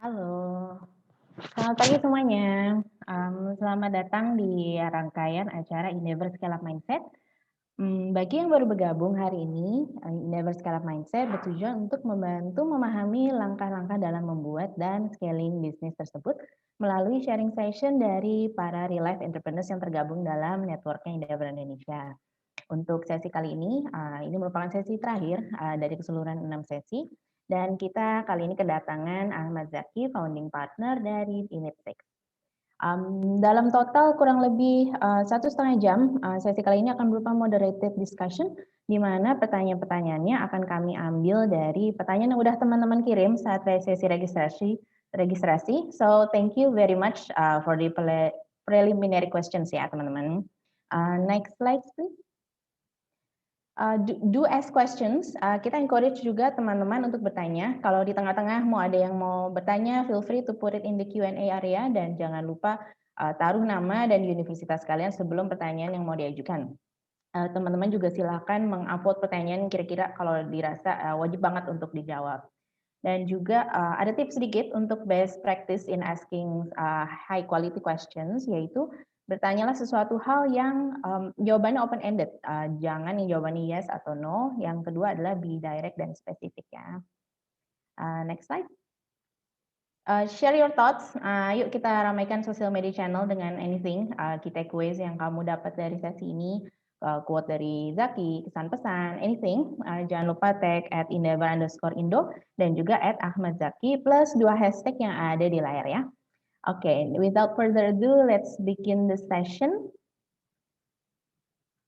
Halo, selamat pagi semuanya. Selamat datang di rangkaian acara Endeavor Scale Up Mindset. Bagi yang baru bergabung hari ini, Endeavor Scale Up Mindset bertujuan untuk membantu memahami langkah-langkah dalam membuat dan scaling bisnis tersebut melalui sharing session dari para real life entrepreneurs yang tergabung dalam networknya Endeavor Indonesia. Untuk sesi kali ini merupakan sesi terakhir dari keseluruhan 6 sesi, dan kita kali ini kedatangan Ahmad Zaki, founding partner dari Init6. Dalam total kurang lebih 1,5 jam, sesi kali ini akan berupa moderated discussion, di mana pertanyaan-pertanyaannya akan kami ambil dari pertanyaan yang udah teman-teman kirim saat sesi registrasi. So thank you very much for the preliminary questions ya teman-teman. Next slide please. Do ask questions. Kita encourage juga teman-teman untuk bertanya. Kalau di tengah-tengah ada yang mau bertanya, feel free to put it in the Q&A area, dan jangan lupa taruh nama dan universitas kalian sebelum pertanyaan yang mau diajukan. Teman-teman juga silakan mengupload pertanyaan kira-kira kalau dirasa wajib banget untuk dijawab. Dan juga ada tips sedikit untuk best practice in asking high quality questions, yaitu bertanyalah sesuatu hal yang jawabannya open ended, jangan yang jawabannya yes atau no. Yang kedua adalah be direct dan spesifik ya. Next slide. Share your thoughts. Yuk kita ramaikan social media channel dengan anything, key takeaways yang kamu dapat dari sesi ini, quote dari Zaki, kesan pesan, anything. Jangan lupa tag @endeavor_indo dan juga @ahmadzaki plus 2 hashtag yang ada di layar ya. Okay, without further ado, let's begin the session.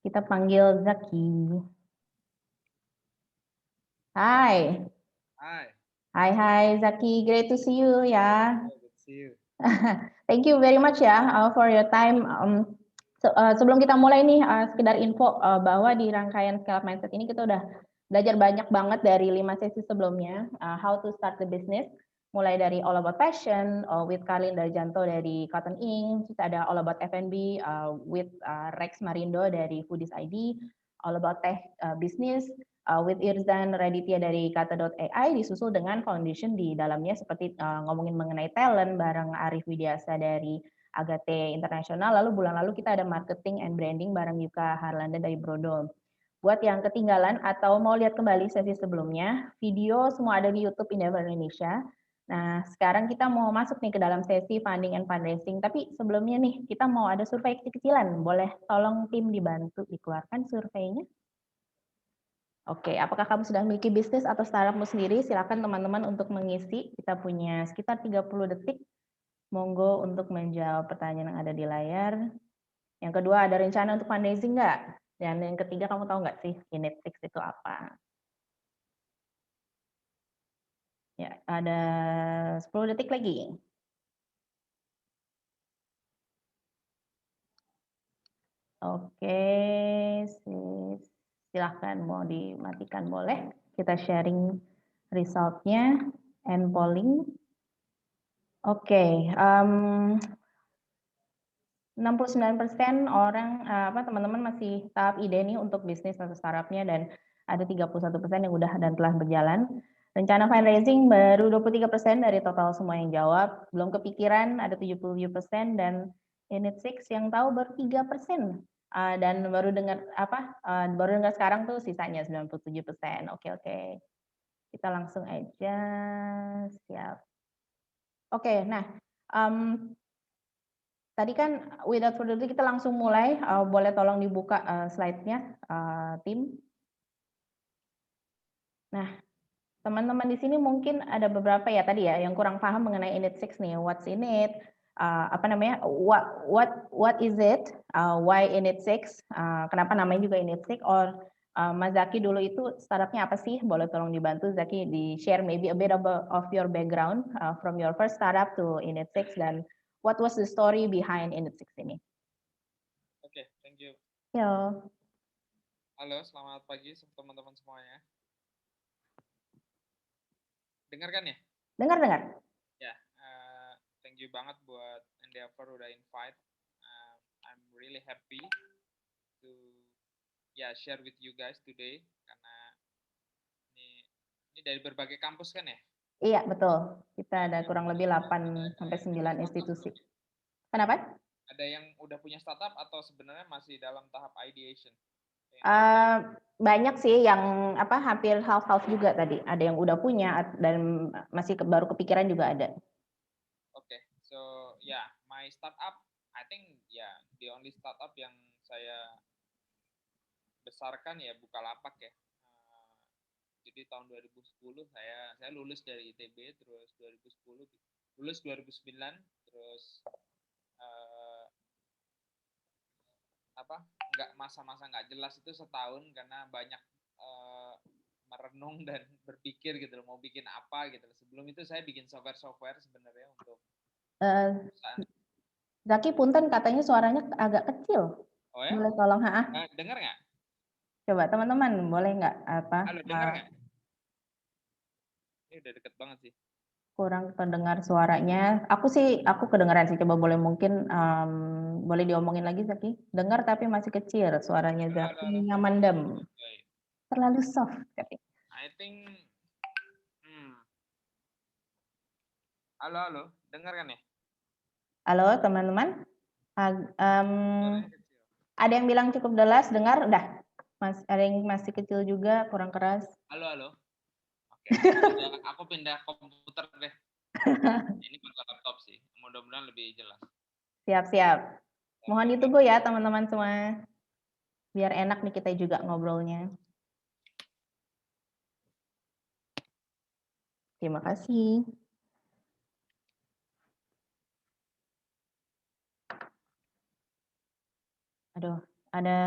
Kita panggil Zaki. Hai. Hi. Hai Zaki, great to see you ya. Good to see you. Thank you very much ya for your time. Sebelum kita mulai nih, sekedar info bahwa di rangkaian Scale Up Mindset ini kita udah belajar banyak banget dari 5 sesi sebelumnya, how to start the business, mulai dari All About Passion with Karlin Darjanto dari Cotton Ink, terus ada All About F&B with Rex Marindo dari Foodies ID, All About Tech Business with Irzan Raditya dari Kata.ai, disusul dengan foundation di dalamnya seperti ngomongin mengenai talent bareng Arif Widiasa dari Agate Internasional. Lalu bulan lalu kita ada marketing and branding bareng Yuka Harlanda dari Brodol. Buat yang ketinggalan atau mau lihat kembali sesi sebelumnya, video semua ada di YouTube Endeavor Indonesia. Nah, sekarang kita mau masuk nih ke dalam sesi funding and fundraising. Tapi sebelumnya nih, kita mau ada survei kecil-kecilan. Boleh tolong tim dibantu dikeluarkan surveinya? Oke, apakah kamu sudah memiliki bisnis atau startupmu sendiri? Silakan teman-teman untuk mengisi. Kita punya sekitar 30 detik. Monggo untuk menjawab pertanyaan yang ada di layar. Yang kedua, ada rencana untuk fundraising nggak? Dan yang ketiga, kamu tahu nggak sih Init6 itu apa? Ya, ada 10 detik lagi. Oke, silahkan mau dimatikan boleh. Kita sharing resultnya and polling. Oke, 69% orang teman-teman masih tahap ide nih untuk bisnis atau startupnya, dan ada 31% yang udah dan telah berjalan. Rencana fundraising baru 23% dari total semua yang jawab. Belum kepikiran ada 77%, dan Init6 yang tahu baru 3%. Dan baru dengar sekarang tuh sisanya 97%. Oke. Kita langsung aja. Siap. Oke, nah tadi kan without further ado kita langsung mulai. Boleh tolong dibuka slide-nya, tim. Nah, teman-teman di sini mungkin ada beberapa ya tadi ya yang kurang paham mengenai Init6 nih. What's in it? What is it? Why Init6? Kenapa namanya juga Init6? Or Mas Zaki dulu itu startupnya apa sih? Boleh tolong dibantu Zaki di share maybe a bit of your background from your first startup to Init6, dan what was the story behind Init6 ini? Oke, thank you. Yo. Halo, selamat pagi teman-teman semuanya. Dengar kan ya? Dengar. Ya, thank you banget buat Endeavor udah invite. I'm really happy to share with you guys today, karena ini dari berbagai kampus kan ya? Iya, betul. Kita ada kurang lebih 8 sampai 9 institusi. Kenapa? Ada yang udah punya startup atau sebenarnya masih dalam tahap ideation? Banyak sih yang hampir half-half juga tadi. Ada yang udah punya dan masih baru kepikiran juga ada. Okay, so yeah, my startup, I think the only startup yang saya besarkan ya Bukalapak ya. Jadi tahun 2010 saya lulus dari ITB, terus 2010 lulus 2009, terus nggak masa-masa nggak jelas itu setahun karena banyak merenung dan berpikir gitu loh, mau bikin apa gitu loh. Sebelum itu saya bikin software sebenarnya untuk perusahaan. Zaki, punten katanya suaranya agak kecil. Oh ya? Boleh tolong Dengar nggak? Coba teman-teman boleh nggak Halo, dengar nggak? Ini udah deket banget sih. kurang terdengar suaranya. Aku kedengaran sih. Coba boleh mungkin boleh diomongin lagi Zaki. Dengar tapi masih kecil suaranya Zaki. Mandem. Terlalu soft Zaki. I think halo, dengar kan ya? Halo teman-teman. Ada yang bilang cukup jelas, dengar, udah. Ada yang masih kecil juga, kurang keras. Halo. Oke, aku pindah komputer deh. Ini bukan laptop sih, mudah-mudahan lebih jelas. Siap. Mohon ditunggu ya teman-teman semua. Biar enak nih kita juga ngobrolnya. Terima kasih. Aduh, ada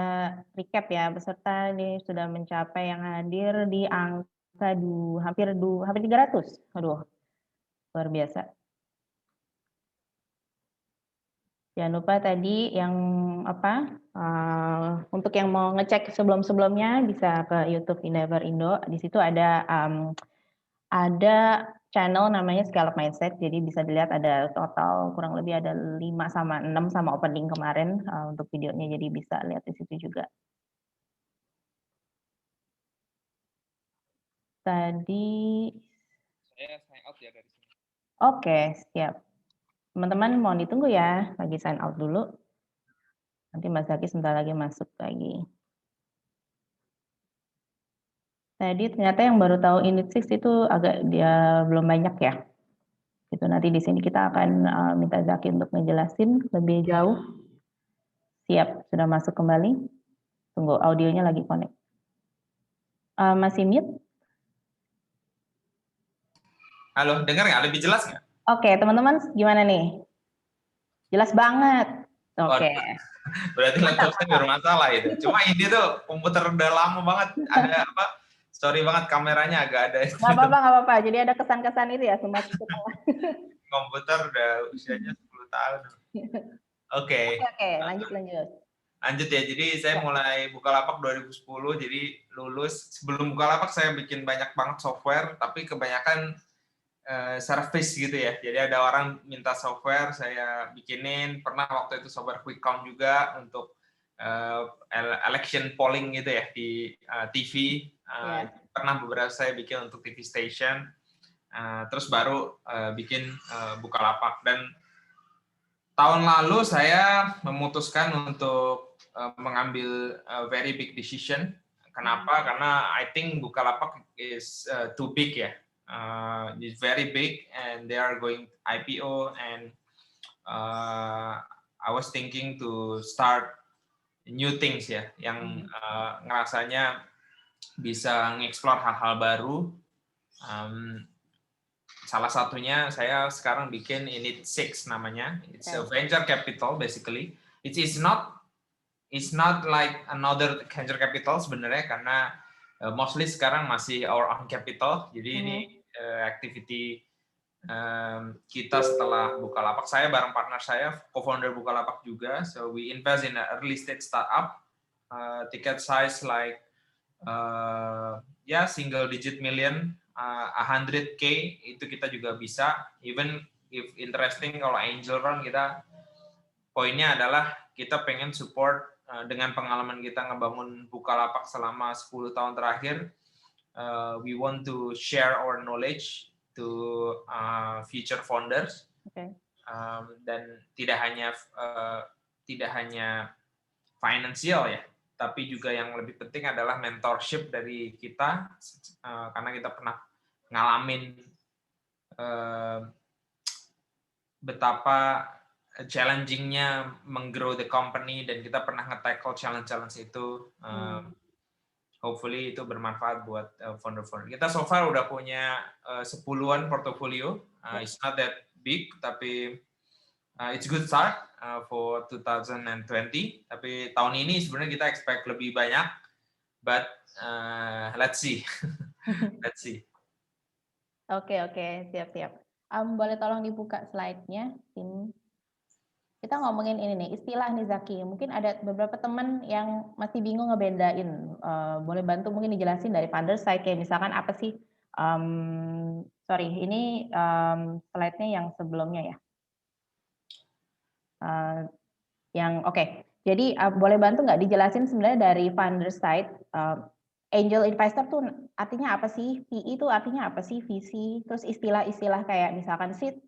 recap ya, peserta ini sudah mencapai yang hadir di angka hampir 300. Aduh, luar biasa. Jangan lupa tadi yang untuk yang mau ngecek sebelum-sebelumnya bisa ke YouTube Endeavor Indo. Di situ ada channel namanya Scale Up Mindset. Jadi bisa dilihat ada total kurang lebih ada 5 sama 6 sama opening kemarin untuk videonya. Jadi bisa lihat di situ juga. Tadi Saya sign out ya dari sini. Oke, siap. Teman-teman mohon ditunggu ya, lagi sign out dulu. Nanti Mas Zaki sebentar lagi masuk lagi. Tadi ternyata yang baru tahu Unit 6 itu agak dia belum banyak ya. Itu nanti di sini kita akan minta Zaki untuk ngejelasin lebih jauh. Siap, sudah masuk kembali. Tunggu audionya lagi connect. Masih mute? Halo, dengar nggak? Lebih jelas nggak? Oke, teman-teman gimana nih? Jelas banget. Oke. Berarti laptop saya bermasalah itu. Cuma ini tuh komputer udah lama banget. Ada sorry banget kameranya agak ada. Nggak apa-apa. Jadi ada kesan-kesan itu ya, semua komputer udah usianya 10 tahun. Oke, lanjut. Lanjut ya, jadi saya mulai Bukalapak 2010, jadi lulus. Sebelum Bukalapak saya bikin banyak banget software, tapi kebanyakan service gitu ya. Jadi ada orang minta software, saya bikinin. Pernah waktu itu software quick count juga untuk election polling gitu ya di TV. Pernah beberapa saya bikin untuk TV station. Terus baru bikin Bukalapak. Dan tahun lalu saya memutuskan untuk mengambil very big decision. Kenapa? Karena I think Bukalapak is too big ya. It's very big and they are going IPO and I was thinking to start new things ya, yang ngerasanya bisa nge-explore hal-hal baru. Salah satunya saya sekarang bikin Unit 6 namanya. It's a venture capital basically. It's not like another venture capital sebenarnya, karena mostly sekarang masih our own capital. Jadi ini activity kita setelah Bukalapak. Saya bareng partner saya, co-founder Bukalapak juga. So we invest in an early stage startup. Ticket size like single digit million, 100K itu kita juga bisa. Even if interesting kalau angel round, kita poinnya adalah kita pengen support dengan pengalaman kita ngebangun Bukalapak selama 10 tahun terakhir. We want to share our knowledge to future founders. Oke. Dan tidak hanya finansial ya, tapi juga yang lebih penting adalah mentorship dari kita, karena kita pernah ngalamin betapa challenging-nya menggrow the company, dan kita pernah nge-tackle challenge-challenge itu. Hopefully itu bermanfaat buat founder-founder. Kita so far udah punya 10-an portofolio. It's not that big, tapi it's good start for 2020. Tapi tahun ini sebenarnya kita expect lebih banyak, but let's see. Let's see. Oke, siap. Boleh tolong dibuka slide-nya, ini. Kita ngomongin ini nih, istilah nih Zaki. Mungkin ada beberapa teman yang masih bingung ngebedain. Boleh bantu mungkin dijelasin dari founder side, kayak misalkan apa sih? Sorry, ini slide-nya yang sebelumnya ya. Oke. Jadi boleh bantu nggak dijelasin sebenarnya dari founder side, angel investor tuh artinya apa sih? PE itu artinya apa sih? VC, terus istilah-istilah kayak misalkan seed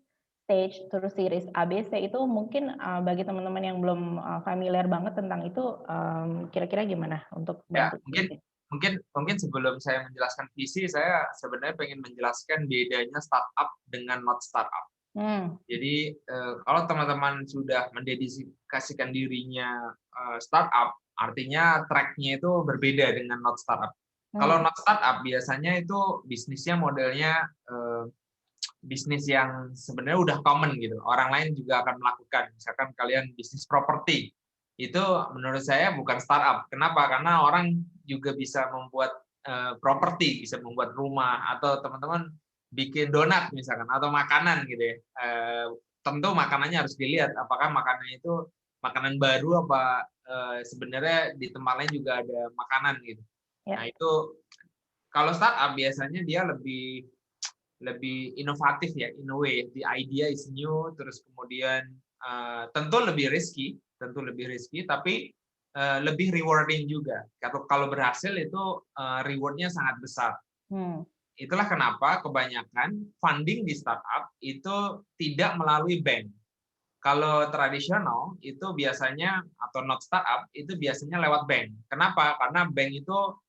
stage, terus series ABC itu mungkin bagi teman-teman yang belum familiar banget tentang itu, kira-kira gimana untuk Ya, bantu? mungkin sebelum saya menjelaskan visi, saya sebenarnya pengen menjelaskan bedanya startup dengan not startup. Jadi kalau teman-teman sudah mendedikasikan dirinya startup, artinya track-nya itu berbeda dengan not startup. Kalau not startup biasanya itu bisnisnya modelnya bisnis yang sebenarnya udah common gitu. Orang lain juga akan melakukan. Misalkan kalian bisnis properti, itu menurut saya bukan startup. Kenapa? Karena orang juga bisa membuat properti, bisa membuat rumah, atau teman-teman bikin donat misalkan, atau makanan gitu ya. Tentu makanannya harus dilihat apakah makanannya itu makanan baru apa sebenarnya di tempat lain juga ada makanan gitu. Nah itu kalau startup biasanya dia lebih inovatif ya, in a way. The idea is new, terus kemudian tentu lebih risky, tapi lebih rewarding juga. Kalau berhasil itu rewardnya sangat besar. Itulah kenapa kebanyakan funding di startup itu tidak melalui bank. Kalau tradisional itu biasanya, atau not startup itu biasanya lewat bank. Kenapa? Karena bank itu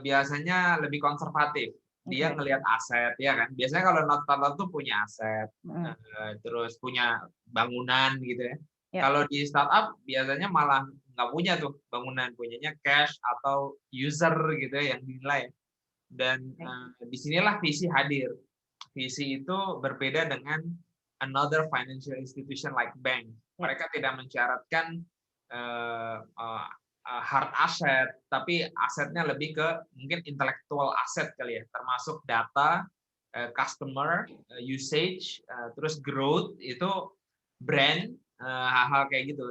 biasanya lebih konservatif. Dia ngelihat aset, ya kan. Biasanya kalau not startup tuh punya aset, terus punya bangunan gitu ya. Kalau di startup biasanya malah nggak punya tuh bangunan, punyanya cash atau user gitu ya yang dinilai. Dan disinilah visi hadir. Visi itu berbeda dengan another financial institution like bank. Mereka tidak mensyaratkan hard asset, tapi asetnya lebih ke mungkin intellectual asset kali ya, termasuk data, customer, usage, terus growth, itu brand, hal-hal kayak gitu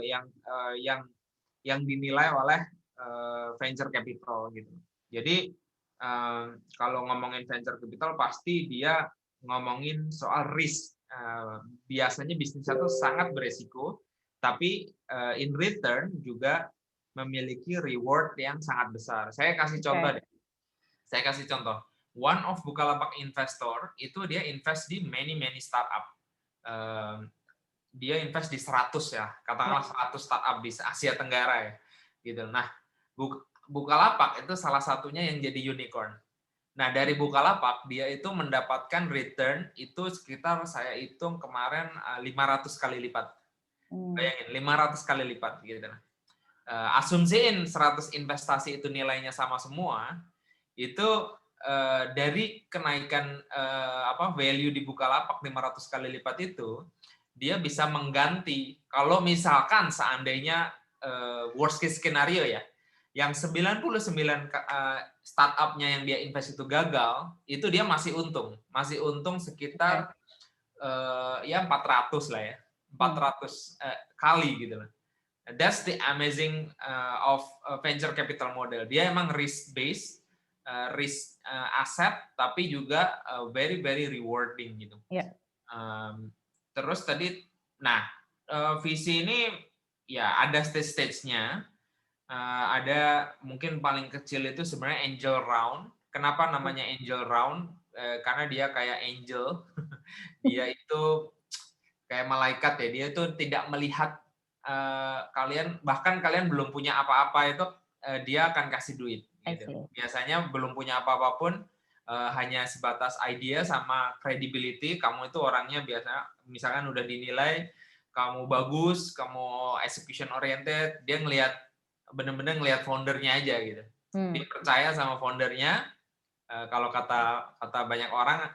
yang dinilai oleh venture capital gitu. Jadi kalau ngomongin venture capital pasti dia ngomongin soal risk. Biasanya bisnisnya itu sangat beresiko, tapi in return juga memiliki reward yang sangat besar. Saya kasih contoh deh. Saya kasih contoh. One of Bukalapak investor itu dia invest di many startup. Dia invest di 100 ya, katakanlah 100 startup di Asia Tenggara ya. Gitu. Nah, Bukalapak itu salah satunya yang jadi unicorn. Nah, dari Bukalapak dia itu mendapatkan return itu sekitar, saya hitung kemarin, 500 kali lipat. Bayangin, 500 kali lipat gitu. Asumsiin 100 investasi itu nilainya sama semua, itu dari kenaikan value di Bukalapak 500 kali lipat itu, dia bisa mengganti, kalau misalkan seandainya worst case scenario ya, yang 99 startup-nya yang dia invest itu gagal, itu dia masih untung sekitar ya 400 lah ya, 400 kali gitu lah. That's the amazing of venture capital model. Dia emang risk based, risk aset, tapi juga very rewarding gitu. Terus tadi, nah visi ini ya ada stage-nya. Ada mungkin paling kecil itu sebenarnya angel round. kenapa namanya angel round? Karena dia kayak angel, dia itu kayak malaikat ya, dia itu tidak melihat kalian, bahkan kalian belum punya apa-apa itu dia akan kasih duit. I Gitu. see. Biasanya belum punya apa-apa pun hanya sebatas idea sama credibility. Kamu itu orangnya biasanya, misalkan udah dinilai kamu bagus, kamu execution oriented, dia ngelihat bener-bener ngelihat foundernya aja gitu. Dia percaya sama foundernya. Kalau kata banyak orang,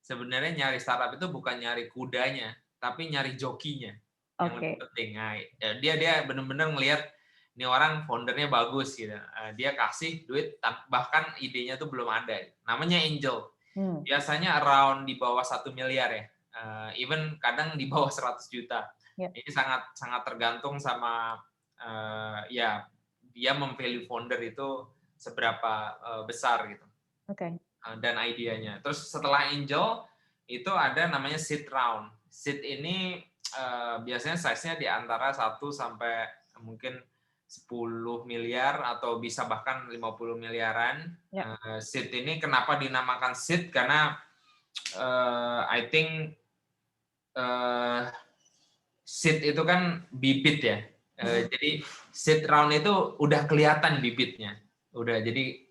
sebenarnya nyari startup itu bukan nyari kudanya, tapi nyari jokinya yang lebih Oke. penting. Nah, dia benar-benar ngelihat ini orang foundernya bagus gitu. Dia kasih duit bahkan idenya tuh belum ada. Namanya angel. Biasanya around di bawah 1 miliar ya. Even kadang di bawah 100 juta. Yeah. Ini sangat sangat tergantung sama ya dia memvalue founder itu seberapa besar gitu. Oke. Dan idenya. Terus setelah angel itu ada namanya seed round. Seed ini biasanya size-nya di antara 1 sampai mungkin 10 miliar atau bisa bahkan 50 miliaran. Yeah. Seed ini kenapa dinamakan seed? Karena I think seed itu kan bibit ya. Jadi seed round itu udah kelihatan bibitnya. Udah jadi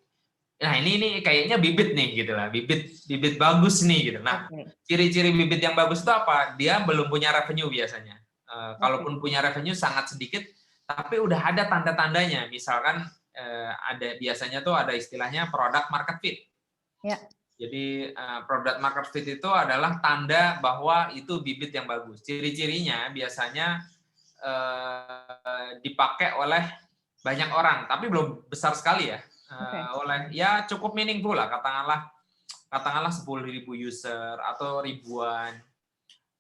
nah ini kayaknya bibit nih gitu lah, bibit bagus nih gitu. Nah, ciri-ciri bibit yang bagus itu apa? Dia belum punya revenue biasanya. Kalaupun punya revenue sangat sedikit, tapi udah ada tanda-tandanya. Misalkan ada biasanya tuh ada istilahnya product market fit. Ya. Jadi product market fit itu adalah tanda bahwa itu bibit yang bagus. Ciri-cirinya biasanya dipakai oleh banyak orang, tapi belum besar sekali ya. Oleh ya cukup meaningful lah, katakanlah 10.000 user atau ribuan,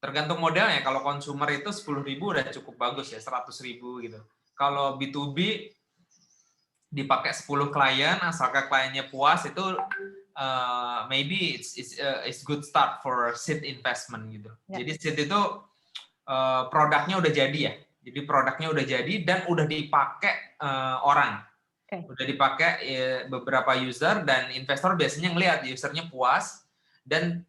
tergantung modelnya. Kalau consumer itu 10.000 udah cukup bagus ya, 100.000 gitu. Kalau B2B dipakai 10 klien, asalkan kliennya puas itu maybe it's good start for seed investment gitu. Jadi seed itu produknya udah jadi ya. Jadi produknya udah jadi dan udah dipakai orang. Udah dipakai beberapa user dan investor biasanya ngelihat usernya puas dan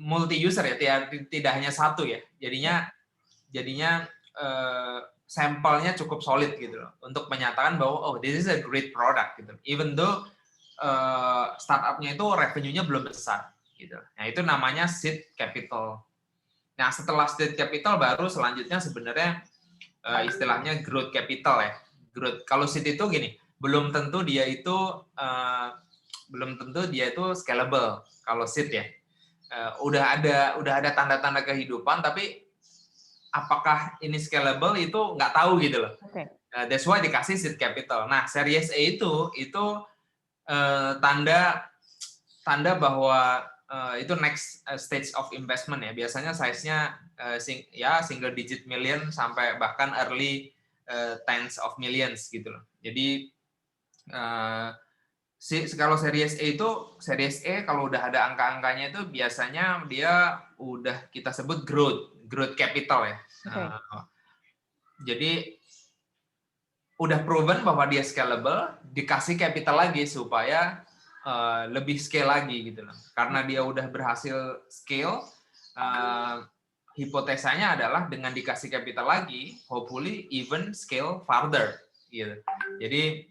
multi user ya, tidak hanya satu ya. Jadinya sampelnya cukup solid gitu loh untuk menyatakan bahwa oh this is a great product gitu. Even though startupnya itu revenue-nya belum besar gitu. Nah itu namanya seed capital. Nah setelah seed capital baru selanjutnya sebenarnya istilahnya growth capital ya. Growth. Kalau seed itu gini, belum tentu dia itu scalable. Kalau seed ya, udah ada tanda-tanda kehidupan, tapi apakah ini scalable itu nggak tahu gitu loh. That's why dikasih seed capital. Nah, Series A itu tanda bahwa itu next stage of investment ya. Biasanya size-nya single digit million sampai bahkan early tens of millions gitu loh. Jadi kalau Series A itu kalau udah ada angka-angkanya itu biasanya dia udah kita sebut growth capital ya. Jadi udah proven bahwa dia scalable, dikasih capital lagi supaya lebih scale lagi gitu loh. Karena dia udah berhasil scale, hipotesanya adalah dengan dikasih capital lagi, hopefully even scale further gitu. Jadi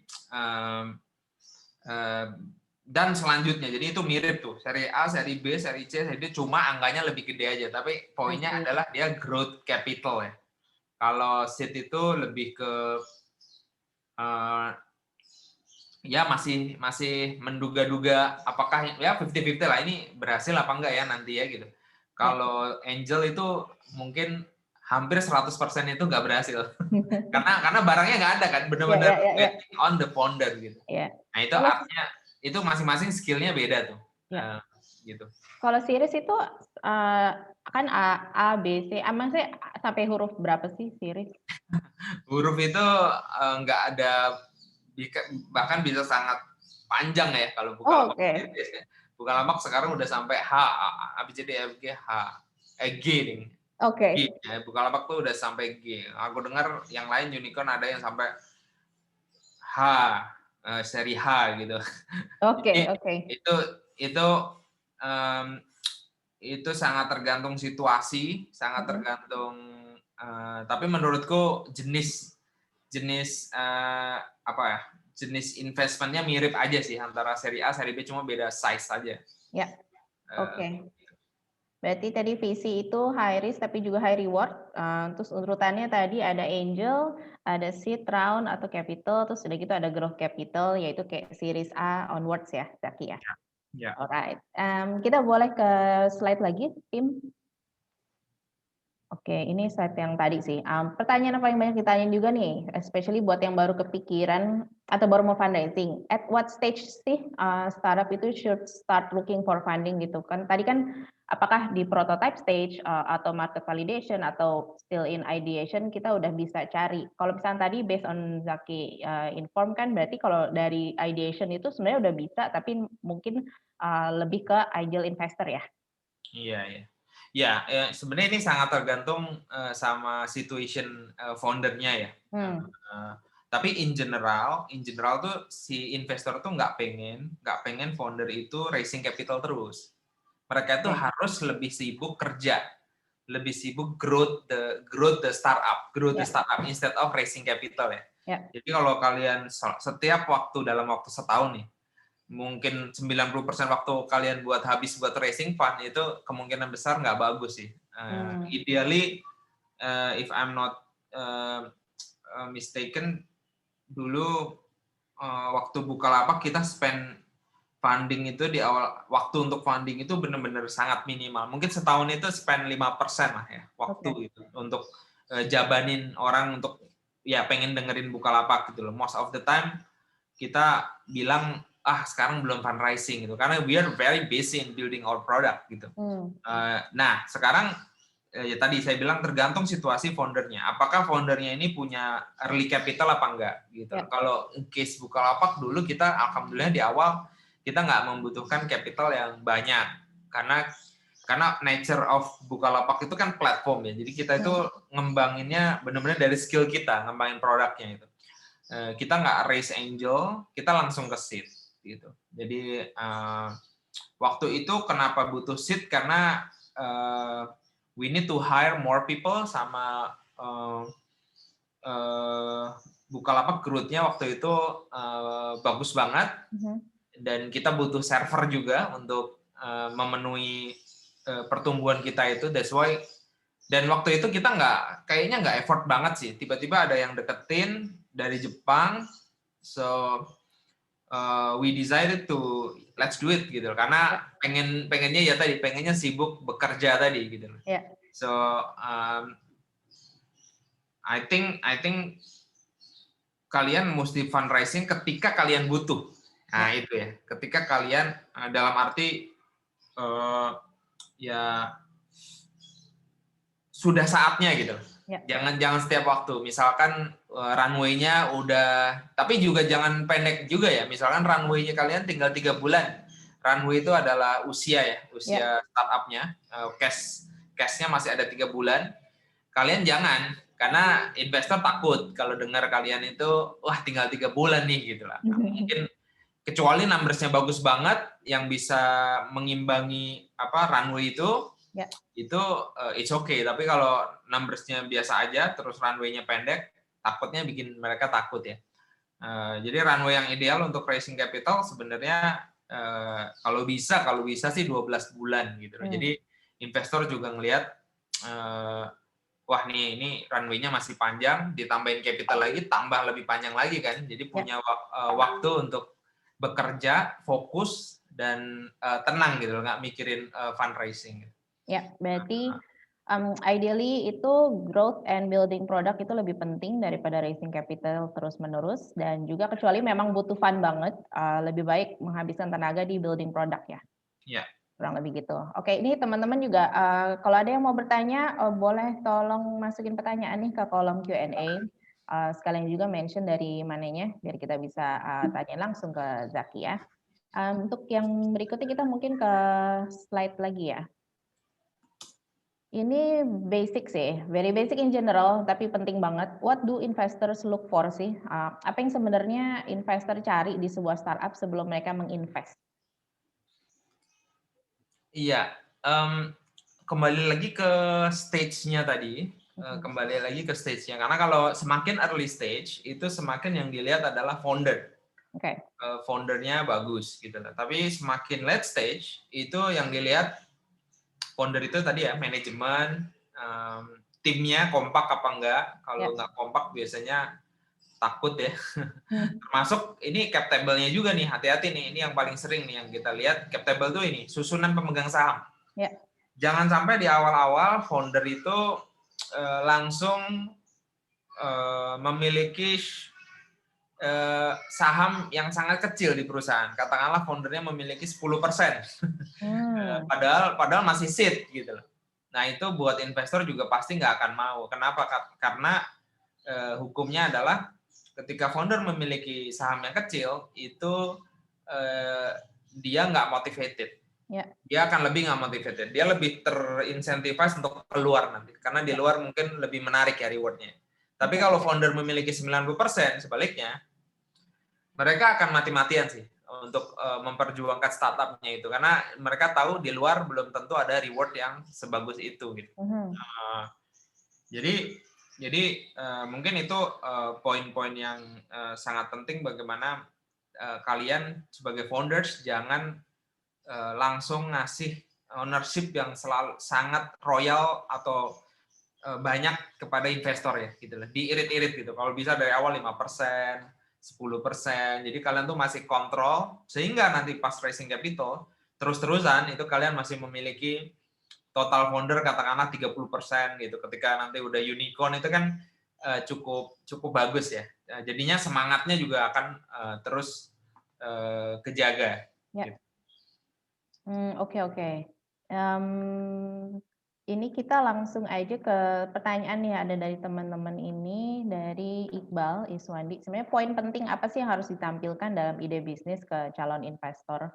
dan selanjutnya, jadi itu mirip tuh, seri A, seri B, seri C, seri D, cuma angkanya lebih gede aja. Tapi poinnya adalah dia growth capital ya. Kalau seed itu lebih ke ya masih menduga-duga apakah ya 50-50 lah ini berhasil apa enggak ya nanti ya gitu. Kalau angel itu mungkin hampir 100% itu nggak berhasil. karena barangnya nggak ada kan, benar-benar betting on the founder gitu. Nah itu artinya itu masing-masing skillnya beda tuh. Gitu. Kalau series itu kan A, B, C, emang sih sampai huruf berapa sih series? Huruf itu nggak ada, bahkan bisa sangat panjang ya kalau Bukalapak. Bukalapak sekarang udah sampai H, A, B, C, D, F, G, H, G nih. G, ya, Bukalapak tuh udah sampai G. Aku dengar yang lain unicorn ada yang sampai H. seri H gitu. Oke, Jadi oke. itu itu um, itu sangat tergantung situasi, sangat Mhm. tergantung. Tapi menurutku jenis jenis apa ya? Jenis investmentnya mirip aja sih antara seri A, seri B, cuma beda size saja. Ya, Eh, oke. Berarti tadi VC itu high risk tapi juga high reward. Terus urutannya tadi ada angel, ada seed round atau capital, terus udah gitu ada growth capital yaitu kayak series A onwards ya, Zaki ya. ya. Alright. Kita boleh ke slide lagi, tim. Oke, ini slide yang tadi sih. Pertanyaan yang paling banyak ditanyain juga nih, especially buat yang baru kepikiran atau baru mau fundraising. At what stage sih startup itu should start looking for funding gitu kan? Tadi kan apakah di prototype stage atau market validation atau still in ideation kita udah bisa cari. Kalau misalnya tadi based on Zaki inform kan berarti kalau dari ideation itu sebenarnya udah bisa tapi mungkin lebih ke ideal investor ya. Iya, iya. Ya, sebenarnya ini sangat tergantung sama situation foundernya ya. Uh, tapi in general tuh si investor tuh nggak pengen founder itu raising capital terus. Mereka tuh Oke. harus lebih sibuk kerja, lebih sibuk growth the Ya, startup instead of raising capital ya. ya. Jadi kalau kalian setiap waktu dalam waktu setahun nih, mungkin 90% waktu kalian buat habis buat racing fund itu kemungkinan besar nggak bagus sih. Ideally, if I'm not mistaken, dulu waktu Bukalapak kita spend funding itu di awal waktu untuk funding itu benar-benar sangat minimal. Mungkin setahun itu spend 5% lah ya waktu itu untuk jabanin orang untuk ya pengen dengerin Bukalapak gitu loh. Most of the time kita bilang sekarang belum fundraising gitu karena we are very busy in building our product gitu. Nah sekarang ya tadi saya bilang tergantung situasi foundernya. Apakah foundernya ini punya early capital apa enggak gitu. Ya. Kalau in case Bukalapak dulu kita alhamdulillah di awal kita nggak membutuhkan capital yang banyak karena nature of Bukalapak itu kan platform ya. Jadi kita itu ngembanginnya benar-benar dari skill kita, ngembangin produknya itu. Kita nggak raise angel, kita langsung ke seed gitu. Jadi waktu itu kenapa butuh seed karena we need to hire more people sama Bukalapak growth-nya waktu itu bagus banget dan kita butuh server juga untuk memenuhi pertumbuhan kita itu. That's why dan waktu itu kita kayaknya nggak effort banget sih. Tiba-tiba ada yang deketin dari Jepang, so we decided to let's do it gitu. Karena pengennya sibuk bekerja tadi gitu. Yeah. So I think kalian mesti fundraising ketika kalian butuh. Nah itu ya. Ketika kalian dalam arti ya sudah saatnya gitu. Jangan setiap waktu. Misalkan runway-nya udah, tapi juga jangan pendek juga ya. Misalkan runway-nya kalian tinggal 3 bulan. Runway itu adalah usia ya, usia startup-nya. Cash-nya masih ada 3 bulan. Kalian jangan, karena investor takut kalau dengar kalian itu, wah tinggal 3 bulan nih gitu lah. Mungkin kecuali numbers-nya bagus banget yang bisa mengimbangi runway itu it's okay. Tapi kalau numbers-nya biasa aja terus runway-nya pendek, takutnya bikin mereka takut ya. Jadi runway yang ideal untuk raising capital sebenarnya kalau bisa sih 12 bulan gitu. Jadi investor juga ngelihat wah ini runway-nya masih panjang, ditambahin capital lagi tambah lebih panjang lagi kan. Jadi punya waktu untuk bekerja, fokus dan tenang gitu, nggak mikirin fundraising. Ya, berarti ideally itu growth and building product itu lebih penting daripada raising capital terus-menerus dan juga kecuali memang butuh fun banget, lebih baik menghabiskan tenaga di building product ya. Ya. Kurang lebih gitu. Oke, ini teman-teman juga kalau ada yang mau bertanya boleh tolong masukin pertanyaan nih ke kolom Q&A. Sekalian juga mention dari mananya biar kita bisa tanya langsung ke Zaki ya. Untuk yang berikutnya kita mungkin ke slide lagi ya. Ini basic sih, very basic in general, tapi penting banget. What do investors look for sih? Apa yang sebenarnya investor cari di sebuah startup sebelum mereka menginvest? Iya, kembali lagi ke stage-nya tadi, kembali lagi ke stage-nya. Karena kalau semakin early stage, itu semakin yang dilihat adalah founder. Oke. Foundernya bagus gitu lah. Tapi semakin late stage, itu yang dilihat founder itu tadi ya, manajemen, timnya kompak apa enggak. Kalau nggak kompak biasanya takut ya. Termasuk ini cap table-nya juga nih, hati-hati nih. Ini yang paling sering nih yang kita lihat, cap table tuh ini, susunan pemegang saham. Jangan sampai di awal-awal founder itu langsung memiliki saham yang sangat kecil di perusahaan. Katakanlah foundernya memiliki 10%. Padahal masih seed gitu loh. Nah, itu buat investor juga pasti nggak akan mau. Kenapa? Karena hukumnya adalah ketika founder memiliki saham yang kecil, itu dia nggak motivated. Dia akan lebih nggak motivated. Dia lebih terinsentifas untuk keluar nanti. Karena di luar mungkin lebih menarik ya rewardnya. Tapi kalau founder memiliki 90%, sebaliknya, mereka akan mati-matian sih untuk memperjuangkan startupnya itu. Karena mereka tahu di luar belum tentu ada reward yang sebagus itu. Gitu. Jadi mungkin itu poin-poin yang sangat penting bagaimana kalian sebagai founders jangan langsung ngasih ownership yang selalu sangat royal atau banyak kepada investor ya gitu lah. Diirit-irit gitu. Kalau bisa dari awal 5%, 10%. Jadi kalian tuh masih kontrol sehingga nanti pas raising capital terus-terusan itu kalian masih memiliki total founder katakanlah 30% gitu. Ketika nanti udah unicorn itu kan cukup bagus ya. Jadinya semangatnya juga akan terus kejaga. Gitu. Oke. Ini kita langsung aja ke pertanyaan nih ada dari teman-teman ini dari Iqbal Iswandi. Sebenarnya poin penting apa sih yang harus ditampilkan dalam ide bisnis ke calon investor?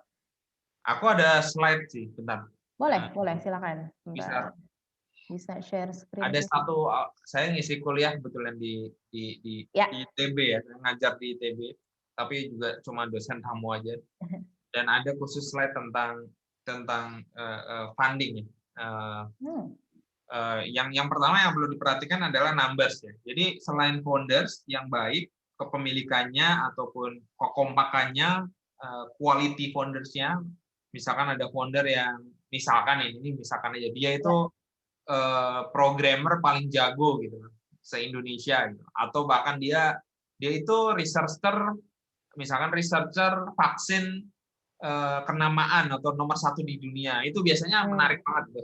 Aku ada slide sih, bentar. Boleh, silakan. Bisa share screen. Ada satu, saya ngisi kuliah kebetulan di ITB ya, saya ngajar di ITB, tapi juga cuma dosen tamu aja. Dan ada khusus slide tentang funding ya. Yang pertama yang perlu diperhatikan adalah numbers ya. Jadi selain founders yang baik, kepemilikannya ataupun kekompakannya, quality foundersnya, misalkan ada founder yang misalkan ini misalkan aja dia itu programmer paling jago gitu se-Indonesia gitu. Atau bahkan dia itu researcher, misalkan researcher vaksin kenamaan atau nomor 1 di dunia, itu biasanya menarik banget gitu.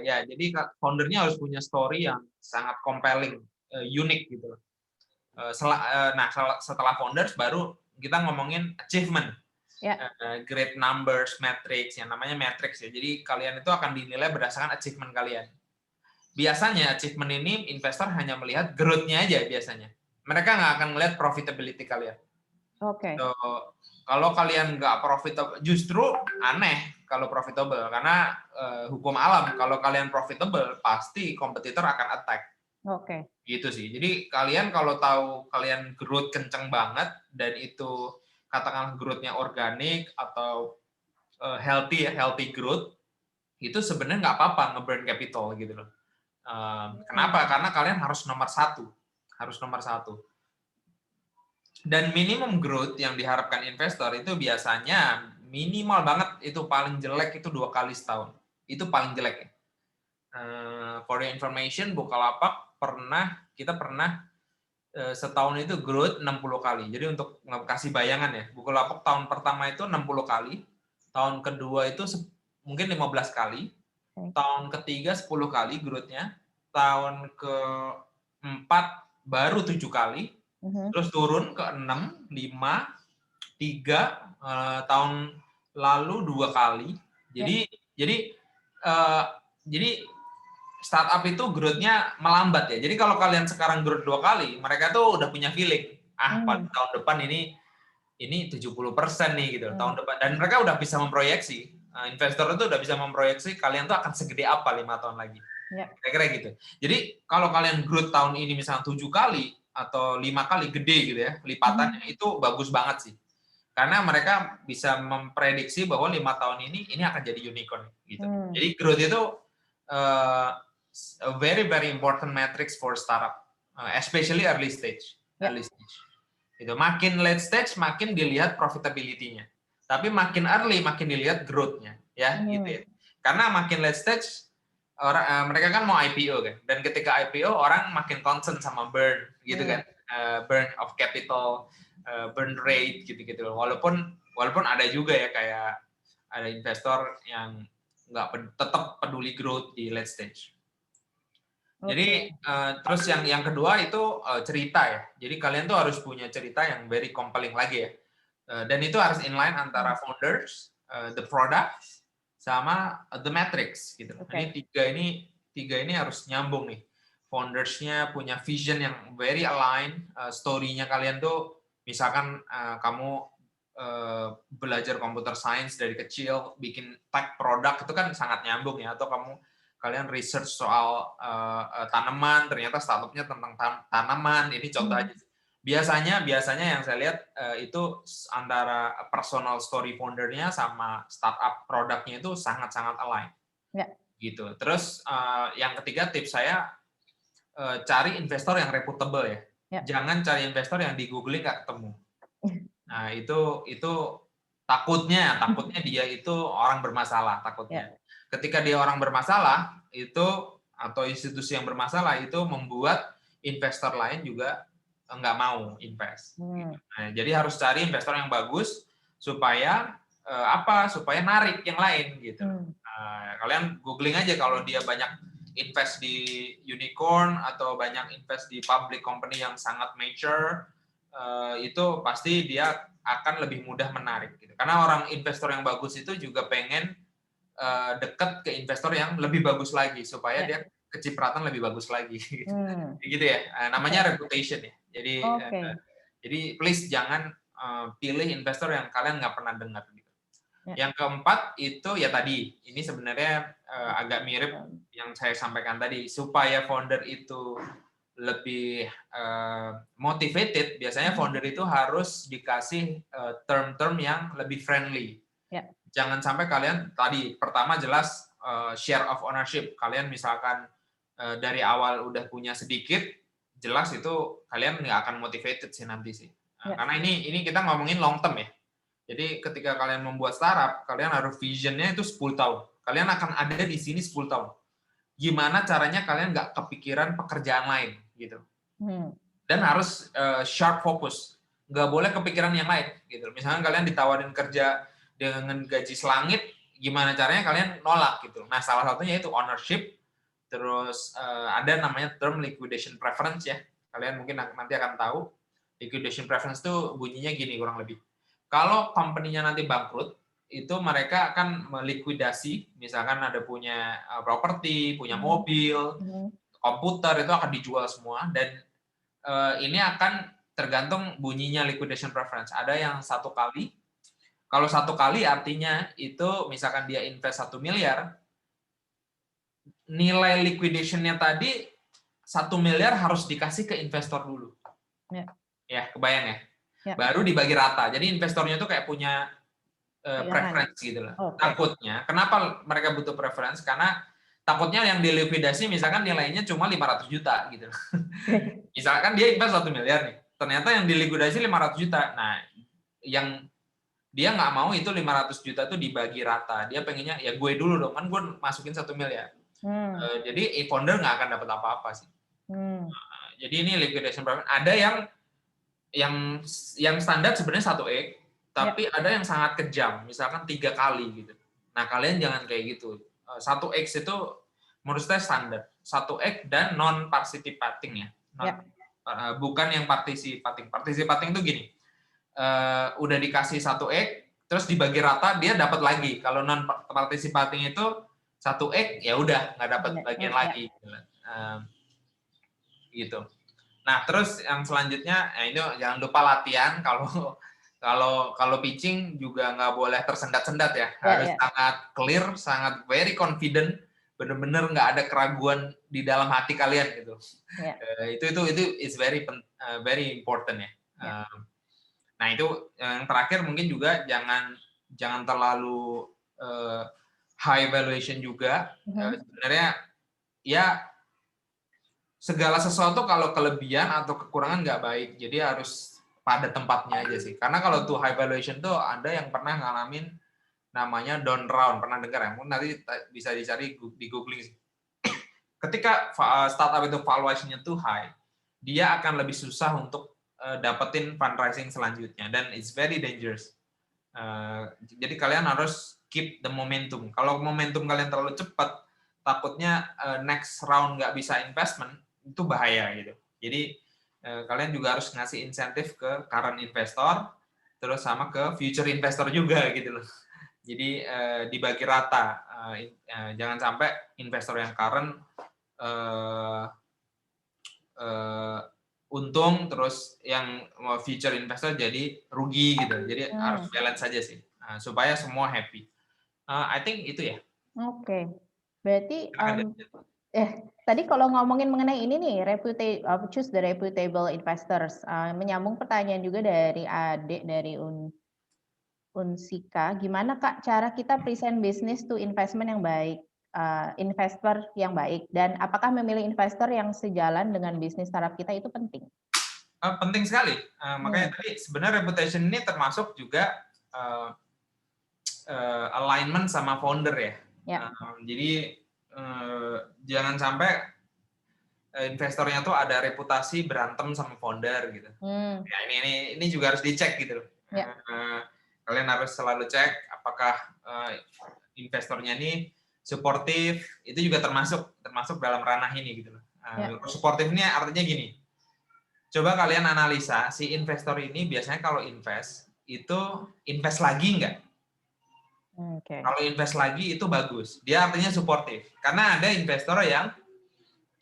Ya, jadi foundernya harus punya story yang sangat compelling, unik gitu. Nah, setelah founders baru kita ngomongin achievement. Great numbers, metrics, yang namanya metrics ya. Jadi kalian itu akan dinilai berdasarkan achievement kalian. Biasanya achievement ini investor hanya melihat growth-nya aja biasanya. Mereka nggak akan melihat profitability kalian. So, kalau kalian nggak profitable, justru aneh kalau profitable karena hukum alam. Kalau kalian profitable pasti kompetitor akan attack. Gitu sih. Jadi kalian kalau tahu kalian growth kenceng banget dan itu katakanlah growth-nya organik atau healthy growth, itu sebenarnya nggak apa-apa nge-burn capital gitu loh. Kenapa? Karena kalian harus nomor 1. Dan minimum growth yang diharapkan investor itu biasanya minimal banget, itu paling jelek itu 2 kali setahun. Itu paling jelek ya. For your information, Bukalapak kita pernah setahun itu growth 60 kali. Jadi untuk kasih bayangan ya, Bukalapak tahun pertama itu 60 kali, tahun kedua itu mungkin 15 kali, tahun ketiga 10 kali growth-nya, tahun keempat baru 7 kali, terus turun ke 6, 5, 3, tahun lalu 2 kali. Jadi startup itu growth-nya melambat ya. Jadi kalau kalian sekarang growth 2 kali, mereka tuh udah punya feeling. Pada tahun depan ini 70% nih gitu tahun depan. Dan mereka udah bisa memproyeksi investor itu udah bisa memproyeksi kalian tuh akan segede apa 5 tahun lagi. Ya. Kira-kira gitu. Jadi kalau kalian growth tahun ini misalnya 7 kali atau 5 kali gede gitu ya, lipatannya itu bagus banget sih. Karena mereka bisa memprediksi bahwa 5 tahun ini akan jadi unicorn gitu. Jadi growth itu a very very important metrics for startup, especially early stage. Early stage. Gitu. Makin late stage makin dilihat profitability-nya. Tapi makin early makin dilihat growth-nya, ya gitu ya. Karena makin late stage mereka kan mau IPO kan, dan ketika IPO orang makin concern sama burn gitu kan, burn of capital, burn rate gitu-gitu. Walaupun ada juga ya kayak ada investor yang nggak tetap peduli growth di late stage. Jadi terus yang kedua itu cerita ya. Jadi kalian tuh harus punya cerita yang very compelling lagi ya. Dan itu harus inline antara founders, the product, sama the metrics gitu. Ini tiga ini harus nyambung nih. Foundersnya punya vision yang very align, story-nya kalian tuh misalkan kamu belajar computer science dari kecil, bikin tech product itu kan sangat nyambung ya. Atau kalian research soal tanaman, ternyata startupnya tentang tanaman. Ini contoh aja. Biasanya yang saya lihat itu antara personal story foundernya sama startup produknya itu sangat-sangat align. Ya. Gitu. Terus yang ketiga tips saya cari investor yang reputable ya. Jangan cari investor yang di googling nggak ketemu. Nah itu takutnya dia itu orang bermasalah takutnya. Ketika dia orang bermasalah itu atau institusi yang bermasalah itu membuat investor lain juga nggak mau invest. Nah, jadi harus cari investor yang bagus supaya supaya narik yang lain gitu. Kalian googling aja kalau dia banyak invest di unicorn atau banyak invest di public company yang sangat mature, itu pasti dia akan lebih mudah menarik gitu. Karena orang investor yang bagus itu juga pengen dekat ke investor yang lebih bagus lagi supaya dia kecipratan lebih bagus lagi gitu ya. Namanya reputation ya. Jadi please jangan pilih investor yang kalian nggak pernah dengar gitu. Yang keempat itu ya tadi ini sebenarnya agak mirip yang saya sampaikan tadi, supaya founder itu lebih motivated. Biasanya founder itu harus dikasih term-term yang lebih friendly. Jangan sampai kalian tadi pertama jelas share of ownership. Kalian misalkan dari awal udah punya sedikit, jelas itu kalian nggak akan motivated sih nanti sih. Karena ini kita ngomongin long term ya. Jadi ketika kalian membuat startup, kalian harus visionnya itu 10 tahun. Kalian akan ada di sini 10 tahun. Gimana caranya kalian nggak kepikiran pekerjaan lain gitu. Dan harus sharp focus. Nggak boleh kepikiran yang lain gitu. Misalnya kalian ditawarin kerja dengan gaji selangit, gimana caranya kalian nolak gitu. Nah, salah satunya itu ownership, terus ada namanya term liquidation preference ya. Kalian mungkin nanti akan tahu. Liquidation preference itu bunyinya gini kurang lebih. Kalau company-nya nanti bangkrut, itu mereka akan melikuidasi, misalkan ada punya properti, punya mobil, komputer, itu akan dijual semua, dan ini akan tergantung bunyinya liquidation preference. Ada yang 1 kali. Kalau 1 kali artinya itu misalkan dia invest 1 miliar, nilai liquidation-nya tadi 1 miliar harus dikasih ke investor dulu. Ya, kebayang ya? Baru dibagi rata. Jadi investornya itu kayak punya preference gitu lah. Takutnya, kenapa mereka butuh preference? Karena takutnya yang dilikuidasi misalkan nilainya cuma 500 juta gitu. Misalkan dia invest 1 miliar nih. Ternyata yang dilikuidasi 500 juta. Nah, yang dia nggak mau itu 500 juta itu dibagi rata. Dia pengennya ya gue dulu dong, kan gue masukin 1 miliar. Jadi founder nggak akan dapat apa-apa sih. Jadi ini liquidation preference. Ada yang standar sebenarnya 1x, tapi ada yang sangat kejam, misalkan 3 kali gitu. Nah, kalian jangan kayak gitu. 1x itu menurut saya standar. 1x dan non participating ya. Bukan yang participating. Participating itu gini. Udah dikasih 1x, terus dibagi rata dia dapat lagi. Kalau non participating itu 1x ya udah nggak dapat bagian lagi. Gitu. Nah, terus yang selanjutnya ini jangan lupa latihan. Kalau kalau pitching juga nggak boleh tersendat-sendat ya, harus sangat clear, sangat very confident, benar-benar nggak ada keraguan di dalam hati kalian gitu. Itu is very important ya. Nah itu yang terakhir mungkin juga jangan terlalu high valuation juga. Sebenarnya ya segala sesuatu kalau kelebihan atau kekurangan nggak baik, jadi harus pada tempatnya aja sih. Karena kalau tuh high valuation tuh ada yang pernah ngalamin namanya down round, pernah dengar ya? Mungkin nanti bisa dicari di googling. Ketika startup itu valuation-nya tuh high, dia akan lebih susah untuk dapetin fundraising selanjutnya dan it's very dangerous. Jadi kalian harus keep the momentum. Kalau momentum kalian terlalu cepat, takutnya next round nggak bisa investment, itu bahaya gitu. Jadi kalian juga harus ngasih insentif ke current investor, terus sama ke future investor juga gitu loh. Jadi dibagi rata, jangan sampai investor yang current untung, terus yang future investor jadi rugi gitu. Jadi harus balance saja sih, supaya semua happy. I think itu ya. Oke. Berarti tadi kalau ngomongin mengenai ini nih, choose the reputable investors, menyambung pertanyaan juga dari Adik dari Unsika, gimana Kak cara kita present bisnis to investment yang baik, investor yang baik, dan apakah memilih investor yang sejalan dengan bisnis startup kita itu penting? Penting sekali. Makanya tadi sebenarnya reputation ini termasuk juga alignment sama founder ya. Jadi jangan sampai investornya tuh ada reputasi berantem sama founder gitu. Ya, ini juga harus dicek gitu loh. Kalian harus selalu cek apakah investornya ini suportif, itu juga termasuk dalam ranah ini gitu loh. Suportif ini artinya gini. Coba kalian analisa si investor ini biasanya kalau invest itu invest lagi nggak? Kalau invest lagi itu bagus. Dia artinya suportif. Karena ada investor yang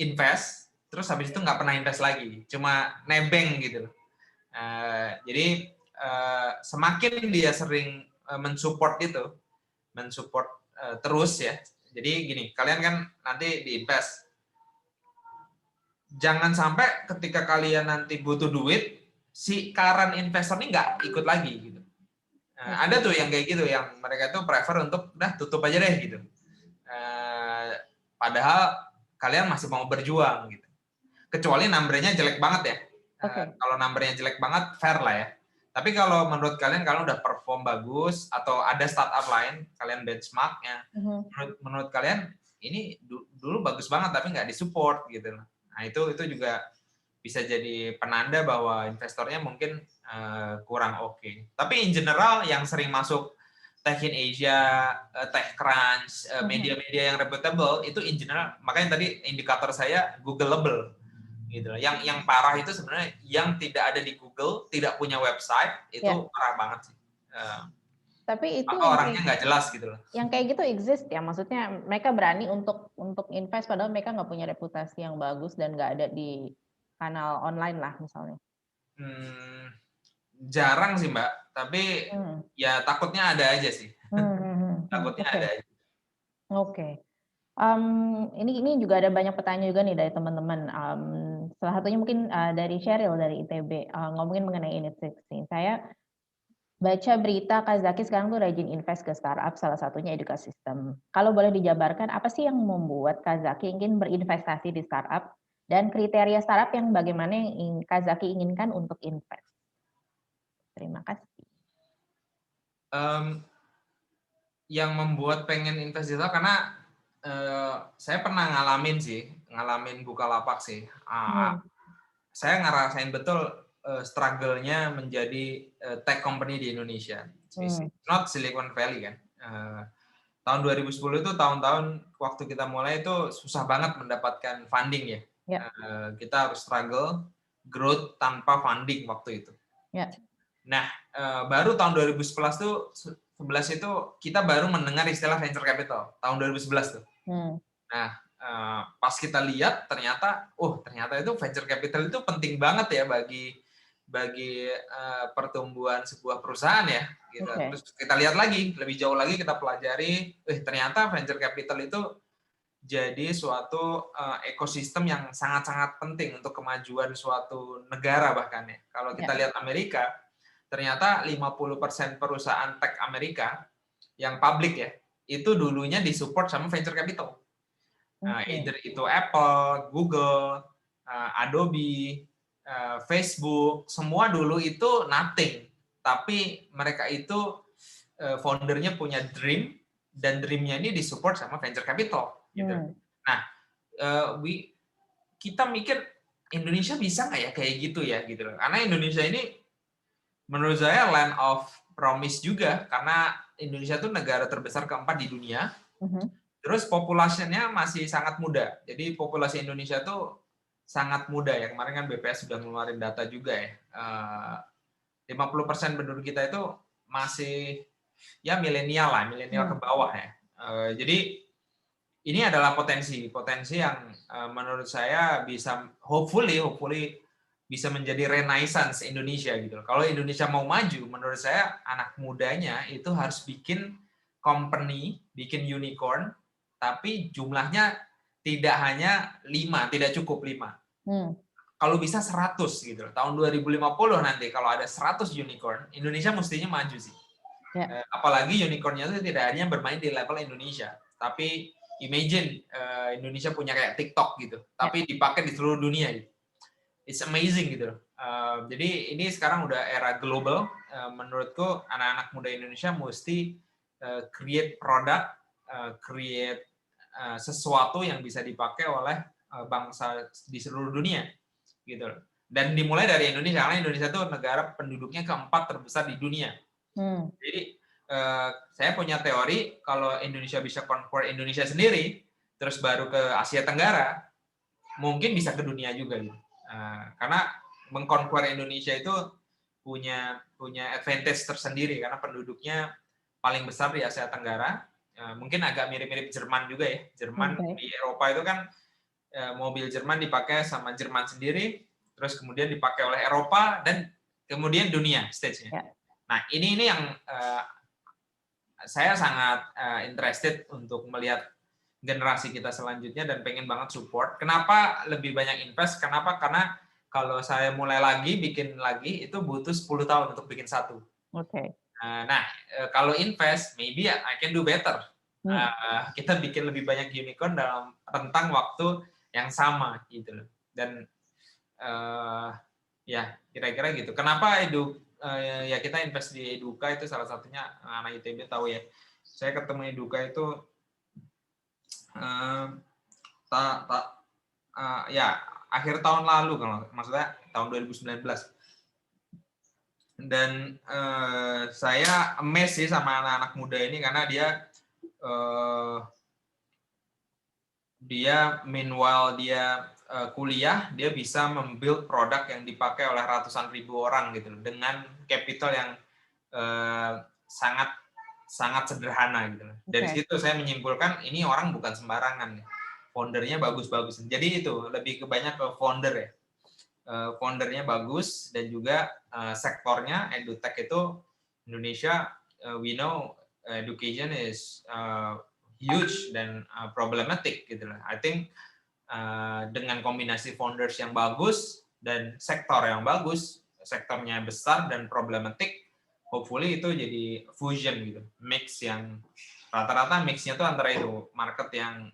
invest terus habis itu nggak pernah invest lagi, cuma nebeng gitu. Jadi semakin dia sering mensupport terus ya. Jadi gini, kalian kan nanti diinvest. Jangan sampai ketika kalian nanti butuh duit, si current investor ini nggak ikut lagi gitu. Ada tuh yang kayak gitu, yang mereka tuh prefer untuk udah tutup aja deh gitu. Padahal kalian masih mau berjuang gitu. Kecuali numbernya jelek banget ya. Kalau numbernya jelek banget, fair lah ya. Tapi kalau menurut kalian udah perform bagus atau ada startup lain, kalian benchmarknya, menurut kalian ini dulu bagus banget tapi nggak disupport gitu. Nah itu juga bisa jadi penanda bahwa investornya mungkin kurang oke. Tapi in general yang sering masuk Tech in Asia, TechCrunch, media-media yang reputable itu in general, makanya tadi indikator saya Googleable gitu. Yang parah itu sebenarnya yang tidak ada di Google, tidak punya website, itu parah banget sih. Tapi itu orangnya nggak jelas gitu loh. Yang kayak gitu exist ya, maksudnya mereka berani untuk invest padahal mereka nggak punya reputasi yang bagus dan nggak ada di kanal online lah misalnya. Jarang sih Mbak, tapi ya takutnya ada aja sih. Takutnya ada aja. Oke. Ini juga ada banyak pertanyaan juga nih dari teman-teman. Salah satunya mungkin dari Sheryl dari ITB, ngomongin mengenai Init6. Saya baca berita Kak Zaki sekarang tuh rajin invest ke startup, salah satunya Edukasistem. Kalau boleh dijabarkan, apa sih yang membuat Kak Zaki ingin berinvestasi di startup, dan kriteria startup yang bagaimana yang Kak Zaki inginkan untuk invest? Terima kasih. Yang membuat pengen invest di startup, karena saya pernah ngalamin Bukalapak sih. Saya ngerasain betul struggle-nya menjadi tech company di Indonesia. Not Silicon Valley kan. Tahun 2010 itu tahun-tahun waktu kita mulai itu susah banget mendapatkan funding ya. Kita harus struggle growth tanpa funding waktu itu. Nah, baru tahun 2011 itu kita baru mendengar istilah venture capital tahun 2011 tuh. Nah, pas kita lihat ternyata itu venture capital itu penting banget ya bagi pertumbuhan sebuah perusahaan ya gitu. Oke. Terus kita lihat lagi lebih jauh lagi, kita pelajari ternyata venture capital itu jadi suatu ekosistem yang sangat-sangat penting untuk kemajuan suatu negara bahkan ya. Kalau kita lihat Amerika, ternyata 50% perusahaan tech Amerika yang publik ya, itu dulunya disupport sama venture capital. Either itu Apple, Google, Adobe, Facebook, semua dulu itu nothing. Tapi mereka itu foundernya punya dream, dan dreamnya ini disupport sama venture capital. Gitu. Nah, kita mikir Indonesia bisa nggak ya kayak gitu ya, gitu loh. Karena Indonesia ini menurut saya land of promise juga, karena Indonesia itu negara terbesar keempat di dunia. Terus populasinya masih sangat muda. Jadi populasi Indonesia itu sangat muda ya. Kemarin kan BPS sudah ngeluarin data juga ya. 50% penduduk kita itu masih ya milenial lah, milenial ke bawah ya. Jadi ini adalah potensi yang menurut saya bisa hopefully bisa menjadi renaissance Indonesia gitu. Kalau Indonesia mau maju, menurut saya anak mudanya itu harus bikin company, bikin unicorn, tapi jumlahnya tidak hanya 5, tidak cukup 5. Kalau bisa 100 gitu. Tahun 2050 nanti kalau ada 100 unicorn, Indonesia mestinya maju sih. Apalagi unicornnya itu tidak hanya bermain di level Indonesia, tapi imagine Indonesia punya kayak TikTok gitu, tapi dipakai di seluruh dunia gitu. It's amazing gitu. Jadi ini sekarang udah era global. Menurutku anak-anak muda Indonesia mesti create produk, create sesuatu yang bisa dipakai oleh bangsa di seluruh dunia gitu. Dan dimulai dari Indonesia, karena Indonesia itu negara penduduknya keempat terbesar di dunia. Jadi saya punya teori kalau Indonesia bisa conquer Indonesia sendiri, terus baru ke Asia Tenggara, mungkin bisa ke dunia juga gitu. Karena mengconquer Indonesia itu punya advantage tersendiri karena penduduknya paling besar di Asia Tenggara. Mungkin agak mirip-mirip Jerman juga ya. Jerman di Eropa itu kan mobil Jerman dipakai sama Jerman sendiri, terus kemudian dipakai oleh Eropa, dan kemudian dunia stage-nya. Nah, ini yang saya sangat interested untuk melihat generasi kita selanjutnya dan pengen banget support. Kenapa lebih banyak invest? Kenapa? Karena kalau saya mulai lagi, bikin lagi, itu butuh 10 tahun untuk bikin satu. Nah, kalau invest, maybe I can do better. Kita bikin lebih banyak unicorn dalam rentang waktu yang sama gitu loh. Dan ya kira-kira gitu. Kenapa ya kita invest di Eduka itu salah satunya, anak ITB tahu ya. Saya ketemu Eduka itu ya akhir tahun lalu, kalau maksudnya tahun 2019. Dan saya amazed sih sama anak-anak muda ini karena meanwhile dia kuliah, dia bisa membuild produk yang dipakai oleh ratusan ribu orang gitu dengan capital yang sangat sederhana gitu. Dari situ saya menyimpulkan ini orang bukan sembarangan, foundernya bagus-bagus. Jadi itu lebih banyak ke founder ya. Foundernya bagus, dan juga sektornya edutech itu Indonesia, we know education is huge dan problematic gitu lah. I think dengan kombinasi founders yang bagus dan sektor yang bagus, sektornya besar dan problematic, hopefully itu jadi fusion gitu, mix yang rata-rata mixnya tuh antara itu market yang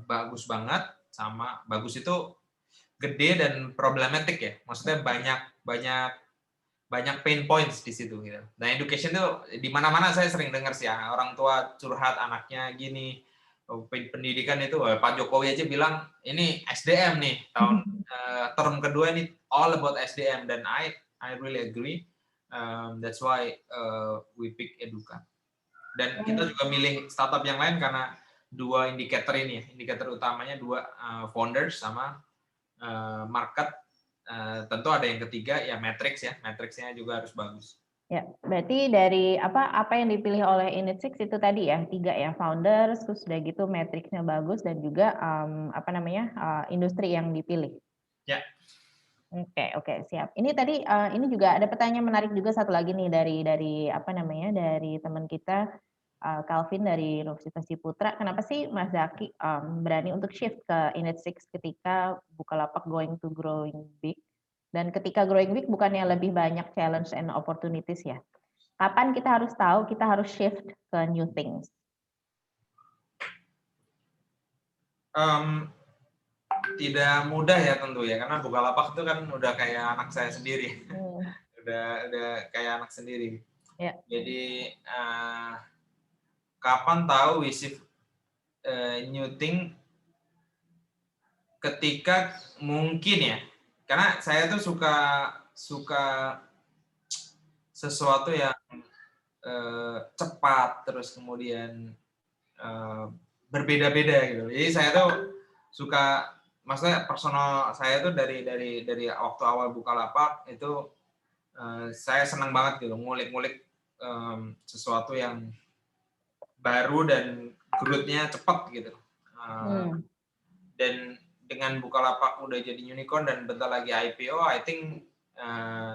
bagus banget sama bagus itu gede dan problematic ya, maksudnya banyak pain points di situ gitu. Nah, education tuh di mana-mana saya sering dengar sih orang tua curhat anaknya gini, pendidikan itu Pak Jokowi aja bilang ini SDM nih tahun term kedua ini all about SDM, dan I really agree. That's why we pick Eduka. Dan kita juga milih startup yang lain karena dua indikator ini ya. Indikator utamanya dua, founders sama market. Tentu ada yang ketiga ya matrix ya. Matrixnya juga harus bagus. Ya, berarti dari apa yang dipilih oleh Init6 itu tadi ya, 3 ya, founders, terus udah gitu matrixnya bagus, dan juga industri yang dipilih. Ya. Oke, siap. Ini tadi, ini juga ada pertanyaan menarik juga satu lagi nih dari apa namanya, dari teman kita, Calvin dari Universitas Ciputra. Kenapa sih Mas Zaki, berani untuk shift ke Init6 ketika Bukalapak going to growing big? Dan ketika growing big bukannya lebih banyak challenge and opportunities ya? Kapan kita harus tahu kita harus shift ke new things? Tidak mudah ya tentu ya, karena Bukalapak itu kan udah kayak anak saya sendiri. udah kayak anak sendiri. Ya. Jadi kapan tahu we shift new thing, ketika mungkin ya, karena saya tuh suka sesuatu yang cepat, terus kemudian berbeda-beda gitu. Jadi saya tuh suka, maksudnya personal saya tuh dari waktu awal Bukalapak itu saya senang banget gitu ngulik-ngulik sesuatu yang baru dan growth-nya cepat gitu. Dan dengan Bukalapak udah jadi unicorn dan bentar lagi IPO, I think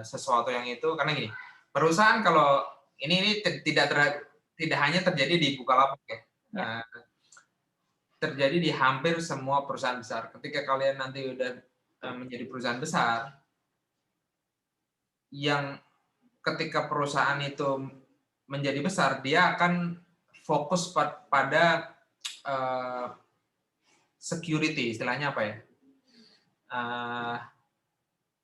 sesuatu yang itu, karena gini, perusahaan kalau ini tidak hanya terjadi di Bukalapak ya. Terjadi di hampir semua perusahaan besar. Ketika kalian nanti udah menjadi perusahaan besar, yang ketika perusahaan itu menjadi besar, dia akan fokus pada security, istilahnya apa ya?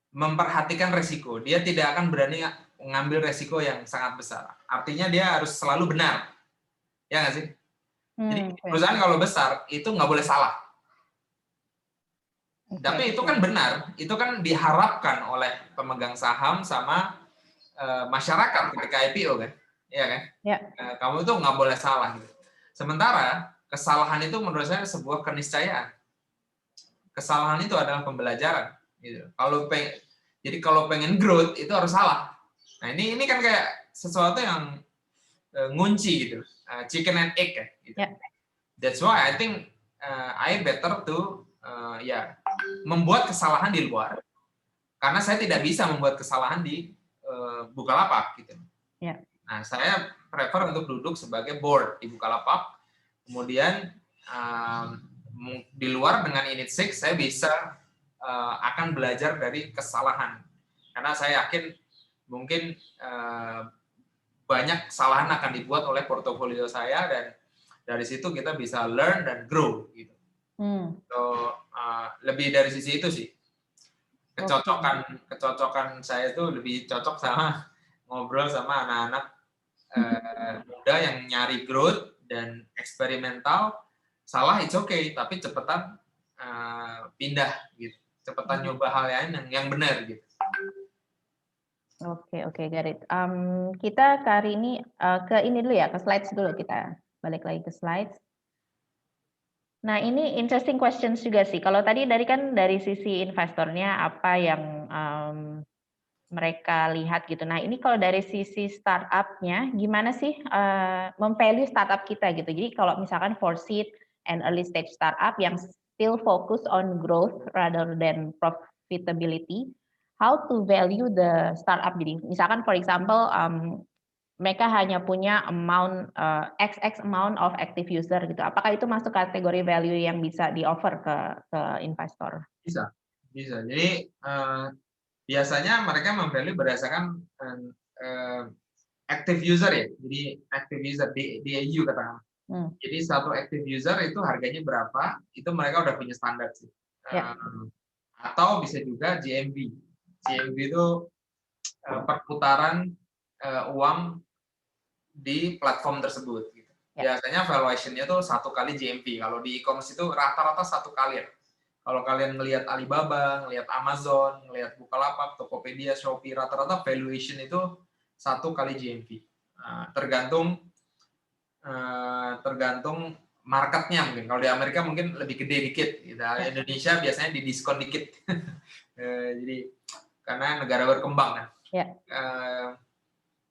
Memperhatikan resiko. Dia tidak akan berani mengambil resiko yang sangat besar. Artinya dia harus selalu benar. Ya nggak sih? Jadi perusahaan kalau besar, itu nggak boleh salah. Tapi itu kan benar. Itu kan diharapkan oleh pemegang saham sama masyarakat ketika IPO kan. Iya kan? Ya. Kamu itu nggak boleh salah. Gitu. Sementara, kesalahan itu menurut saya sebuah keniscayaan. Kesalahan itu adalah pembelajaran. Gitu. Jadi kalau pengen growth, itu harus salah. Nah ini kan kayak sesuatu yang ngunci gitu, chicken and egg kan. Gitu. Yeah. That's why I think I better to membuat kesalahan di luar, karena saya tidak bisa membuat kesalahan di Bukalapak gitu. Yeah. Nah saya prefer untuk duduk sebagai board di Bukalapak, kemudian di luar dengan Init6 saya bisa akan belajar dari kesalahan, karena saya yakin mungkin banyak kesalahan akan dibuat oleh portofolio saya, dan dari situ kita bisa learn dan grow gitu. So, lebih dari sisi itu sih. Kecocokan saya itu lebih cocok sama ngobrol sama anak-anak muda yang nyari growth dan eksperimental. Salah it's okay, tapi cepetan pindah gitu. Cepetan nyoba hal lain yang benar gitu. Oke, got it. Kita kali ini ke ini dulu ya, ke slides dulu, kita balik lagi ke slides. Nah, ini interesting questions juga sih. Kalau tadi dari sisi investornya apa yang mereka lihat gitu. Nah, ini kalau dari sisi startup-nya, gimana sih memvalue startup kita gitu. Jadi kalau misalkan for seed and early stage startup yang still focus on growth rather than profitability, how to value the startup. Jadi misalkan for example mereka hanya punya amount XX amount of active user gitu. Apakah itu masuk kategori value yang bisa di-offer ke investor? Bisa. Jadi biasanya mereka memvalue berdasarkan active user ya. Jadi active user DAU katakan. Jadi satu active user itu harganya berapa? Itu mereka udah punya standar sih. Atau bisa juga GMV. GMV itu perputaran uang di platform tersebut. Gitu. Biasanya valuation-nya tuh 1 kali GMV. Kalau di e-commerce itu rata-rata 1 kali ya. Kalau kalian ngelihat Alibaba, ngelihat Amazon, ngelihat Bukalapak, Tokopedia, Shopee, rata-rata valuation itu 1 kali GMV. Tergantung marketnya mungkin. Kalau di Amerika mungkin lebih gede dikit. Gitu. Indonesia biasanya didiskon dikit. Jadi karena negara berkembang kan.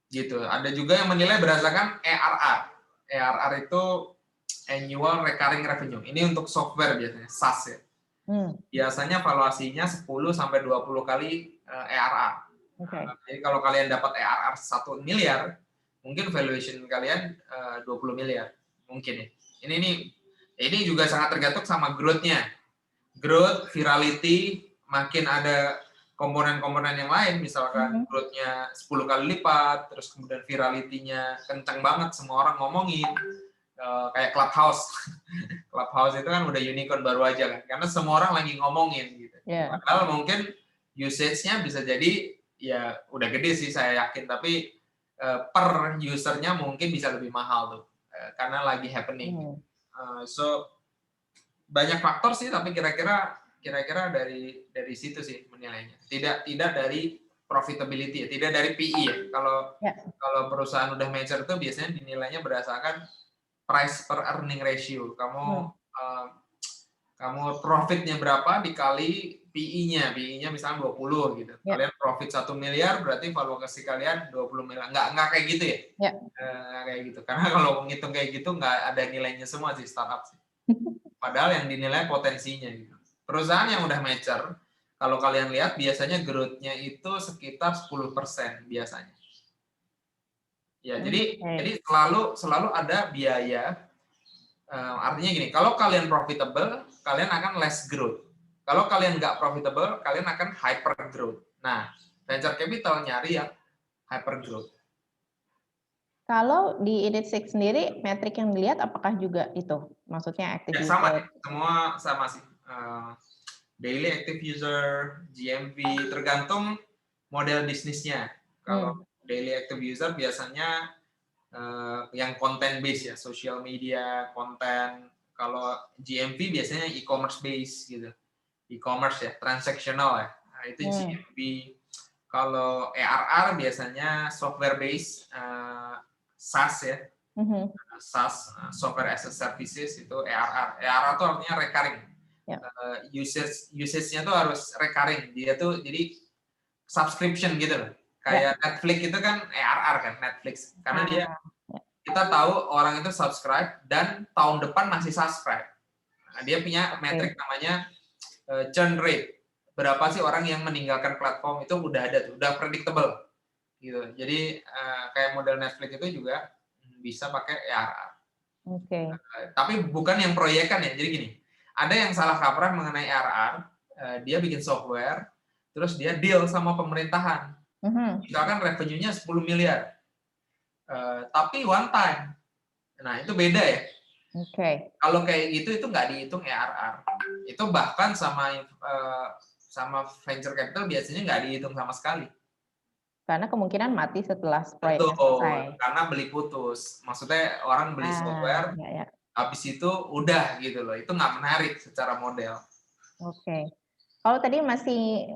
Gitu. Ada juga yang menilai berdasarkan ARR. ARR itu annual recurring revenue. Ini untuk software biasanya, SaaS ya. biasanya valuasinya 10 sampai 20 kali ARR. Oke. Jadi kalau kalian dapat ARR 1 miliar, mungkin valuation kalian 20 miliar. Mungkin ya. Ini juga sangat tergantung sama growth-nya. Growth, virality, makin ada komponen-komponen yang lain, misalkan growth-nya 10 kali lipat, terus kemudian virality-nya kencang banget, semua orang ngomongin, kayak Clubhouse. Clubhouse itu kan udah unicorn baru aja kan, karena semua orang lagi ngomongin gitu. Yeah. Padahal mungkin usage-nya bisa jadi ya udah gede sih saya yakin, tapi per usernya mungkin bisa lebih mahal tuh, karena lagi happening. So banyak faktor sih, tapi kira-kira dari situ sih menilainya. Tidak dari profitability ya, tidak dari PE ya. Kalau perusahaan udah mature itu biasanya dinilainya berdasarkan price per earning ratio. Kamu profitnya berapa dikali PE-nya. PE-nya misalnya 20 gitu. Kalian profit 1 miliar berarti valuasi kalian 20 miliar. Enggak kayak gitu ya? Nggak kayak gitu. Karena kalau ngitung kayak gitu nggak ada nilainya semua sih startup sih. Padahal yang dinilai potensinya gitu. Perusahaan yang udah mature, kalau kalian lihat biasanya growth-nya itu sekitar 10% biasanya. Ya, jadi selalu ada biaya. Artinya gini, kalau kalian profitable, kalian akan less growth. Kalau kalian nggak profitable, kalian akan hyper growth. Nah, venture capital nyari yang hyper growth. Kalau di Init6 sendiri, metrik yang dilihat apakah juga itu? Maksudnya active user? Sama, semua sama sih. Daily active user, GMV, tergantung model bisnisnya. Kalau daily active user biasanya yang content base ya, social media, konten. Kalau GMV biasanya e-commerce base gitu. E-commerce ya, transactional ya. Nah, itu GMV. Kalau ARR biasanya software base, SaaS ya. SaaS, software as a services, itu ARR. ARR itu artinya recurring. Usage-nya tuh harus recurring. Dia tuh jadi subscription gitu loh. Kayak Netflix itu kan ARR kan, Netflix. Karena kita tahu orang itu subscribe dan tahun depan masih subscribe. Nah, dia punya metrik namanya churn rate. Berapa sih orang yang meninggalkan platform, itu udah ada tuh, udah predictable. Gitu. Jadi kayak model Netflix itu juga bisa pakai ARR. Tapi bukan yang proyekan ya. Jadi gini, ada yang salah kaprah mengenai ARR, dia bikin software, terus dia deal sama pemerintahan. Misalkan revenue-nya 10 miliar. Tapi one time. Nah, itu beda ya. Kalau kayak gitu, itu nggak dihitung ARR. Itu bahkan sama venture capital biasanya nggak dihitung sama sekali. Karena kemungkinan mati setelah proyeknya selesai. Karena beli putus. Maksudnya orang beli software, habis itu udah gitu loh. Itu nggak menarik secara model. Kalau tadi masih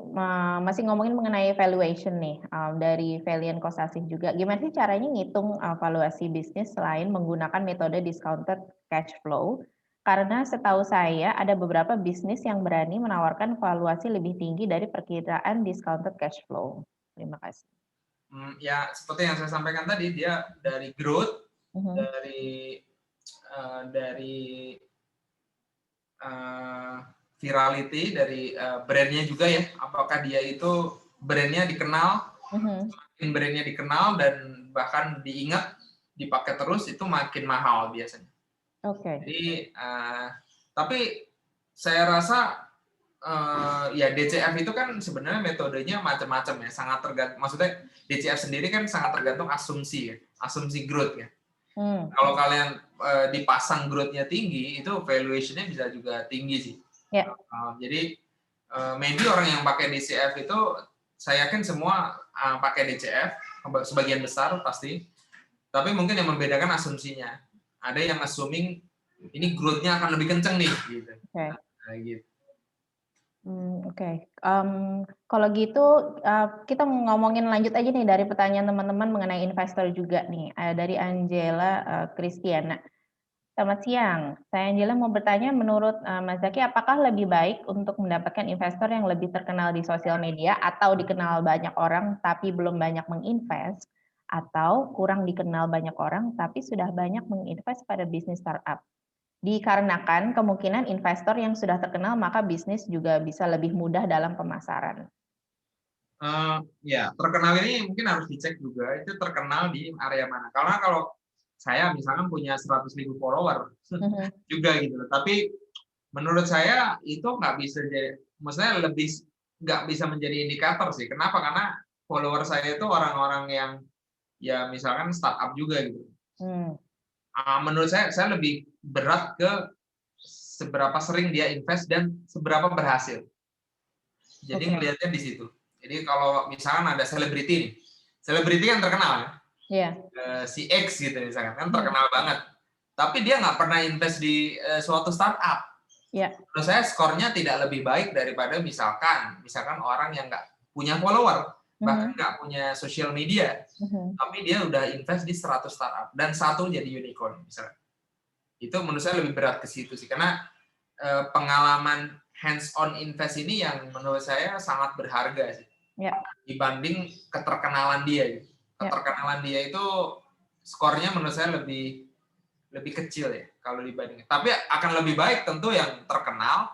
ngomongin mengenai valuation nih, dari Valiant Kosasih juga. Gimana sih caranya ngitung valuasi bisnis selain menggunakan metode discounted cash flow? Karena setahu saya ada beberapa bisnis yang berani menawarkan valuasi lebih tinggi dari perkiraan discounted cash flow. Terima kasih. Ya, seperti yang saya sampaikan tadi, dia dari growth, dari virality, dari brandnya juga ya. Apakah dia itu brandnya dikenal, semakin brandnya dikenal dan bahkan diingat, dipakai terus, itu makin mahal biasanya. Jadi, tapi saya rasa ya DCF itu kan sebenarnya metodenya macam-macam ya, sangat tergantung. Maksudnya DCF sendiri kan sangat tergantung asumsi ya, asumsi growth ya. Kalau kalian dipasang growth-nya tinggi, itu valuation-nya bisa juga tinggi sih. Jadi maybe orang yang pakai DCF itu, saya yakin semua pakai DCF, sebagian besar pasti. Tapi mungkin yang membedakan asumsinya. Ada yang assuming ini growth-nya akan lebih kenceng nih, gitu. Gitu. Kalau gitu kita ngomongin lanjut aja nih dari pertanyaan teman-teman mengenai investor juga nih. Dari Angela Kristiana. Selamat siang, saya Angela mau bertanya, menurut Mas Zaki, apakah lebih baik untuk mendapatkan investor yang lebih terkenal di sosial media atau dikenal banyak orang tapi belum banyak menginvest, atau kurang dikenal banyak orang tapi sudah banyak menginvest pada bisnis startup? dikarenakan kemungkinan investor yang sudah terkenal maka bisnis juga bisa lebih mudah dalam pemasaran. Ya, terkenal ini mungkin harus dicek juga, itu terkenal di area mana. Karena kalau saya misalkan punya 100.000 follower juga gitu, tapi menurut saya itu nggak bisa jadi, maksudnya lebih nggak bisa menjadi indikator sih. Kenapa? Karena follower saya itu orang-orang yang ya misalkan startup juga gitu. Menurut saya lebih berat ke seberapa sering dia invest dan seberapa berhasil. Jadi ngelihatnya di situ. Jadi kalau misalkan ada selebriti nih, selebriti kan terkenal ya, si X gitu misalkan, kan terkenal banget. Tapi dia nggak pernah invest di suatu startup. Menurut saya skornya tidak lebih baik daripada misalkan orang yang nggak punya follower, bahkan nggak punya social media, tapi dia udah invest di 100 startup dan satu jadi unicorn misalkan. Itu menurut saya lebih berat ke situ sih, karena pengalaman hands-on invest ini yang menurut saya sangat berharga sih. Dibanding keterkenalan dia. Keterkenalan dia itu skornya menurut saya lebih kecil ya kalau dibandingin. Tapi akan lebih baik tentu yang terkenal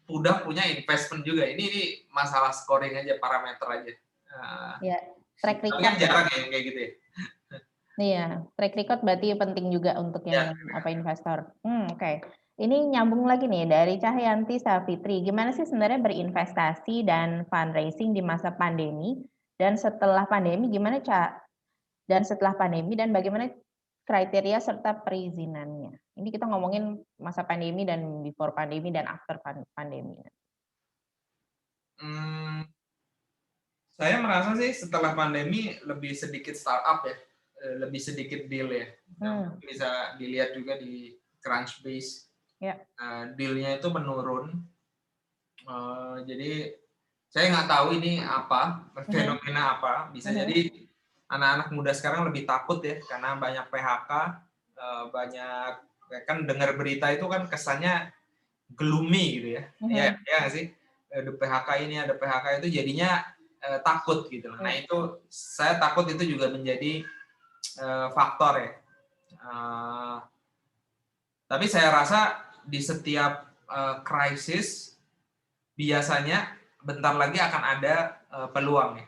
udah punya investment juga. Ini masalah scoring aja, parameter aja. Track record. Tapi kan jarang ya kayak gitu ya. Iya, track record berarti penting juga untuk yang investor. Oke. Ini nyambung lagi nih dari Cahyanti Savitri. Gimana sih sebenarnya berinvestasi dan fundraising di masa pandemi dan setelah pandemi gimana dan setelah pandemi dan bagaimana kriteria serta perizinannya. Ini kita ngomongin masa pandemi dan before pandemi dan after pandemi. Saya merasa sih setelah pandemi lebih sedikit startup ya, lebih sedikit deal ya. Bisa dilihat juga di Crunchbase. Deal-nya itu menurun. Jadi saya nggak tahu ini apa, fenomena apa. Bisa jadi anak-anak muda sekarang lebih takut ya, karena banyak PHK, banyak kan dengar berita itu kan kesannya gloomy gitu ya. Ya nggak sih? Ada PHK ini, ada PHK itu jadinya takut gitu. Nah itu saya takut itu juga menjadi faktor ya. Tapi saya rasa di setiap krisis biasanya bentar lagi akan ada peluang ya.